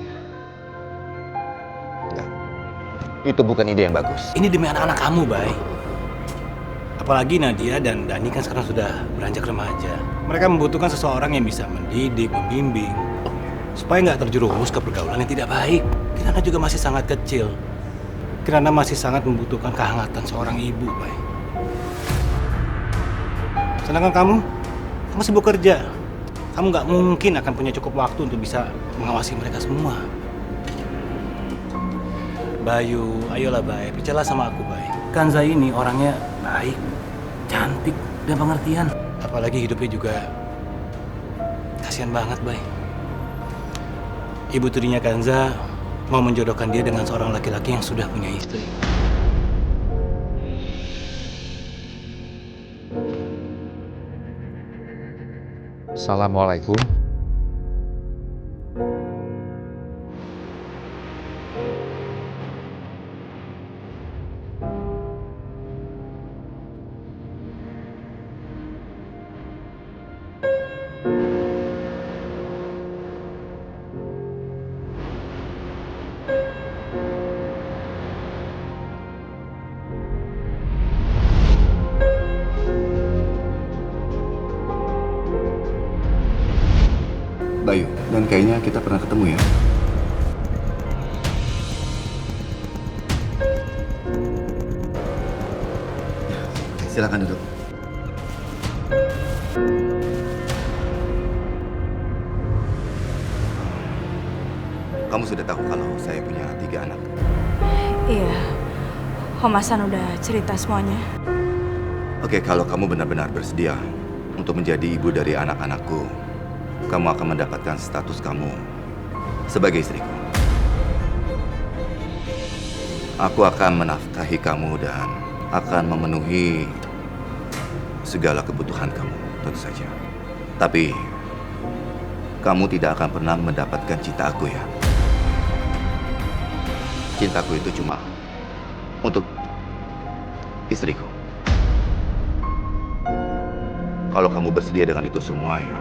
M: itu bukan ide yang bagus.
H: Ini demi anak-anak kamu, Bay. Apalagi Nadia dan Dani kan sekarang sudah beranjak remaja. Mereka membutuhkan seseorang yang bisa mendidik, membimbing, supaya nggak terjerumus ke pergaulan yang tidak baik. Kirana juga masih sangat kecil. Kirana masih sangat membutuhkan kehangatan seorang ibu, Bay. Sedangkan kamu sibuk kerja. Kamu nggak mungkin akan punya cukup waktu untuk bisa mengawasi mereka semua. Bayu, ayolah Bay, percayalah sama aku, Bay. Kanza ini orangnya baik, cantik, dan pengertian. Apalagi hidupnya juga kasihan banget, Bay. Ibu tirinya Kanza mau menjodohkan dia dengan seorang laki-laki yang sudah punya istri.
B: Assalamualaikum.
M: Bayu, dan kayaknya kita pernah ketemu ya. Silakan duduk. Kamu sudah tahu kalau saya punya 3 anak?
P: Iya, Om Hasan udah cerita semuanya.
M: Oke, kalau kamu benar-benar bersedia untuk menjadi ibu dari anak-anakku, kamu akan mendapatkan status kamu sebagai istriku. Aku akan menafkahi kamu dan akan memenuhi segala kebutuhan kamu, tentu saja. Tapi, kamu tidak akan pernah mendapatkan cinta aku ya. Cintaku itu cuma untuk istriku. Kalau kamu bersedia dengan itu semua ya,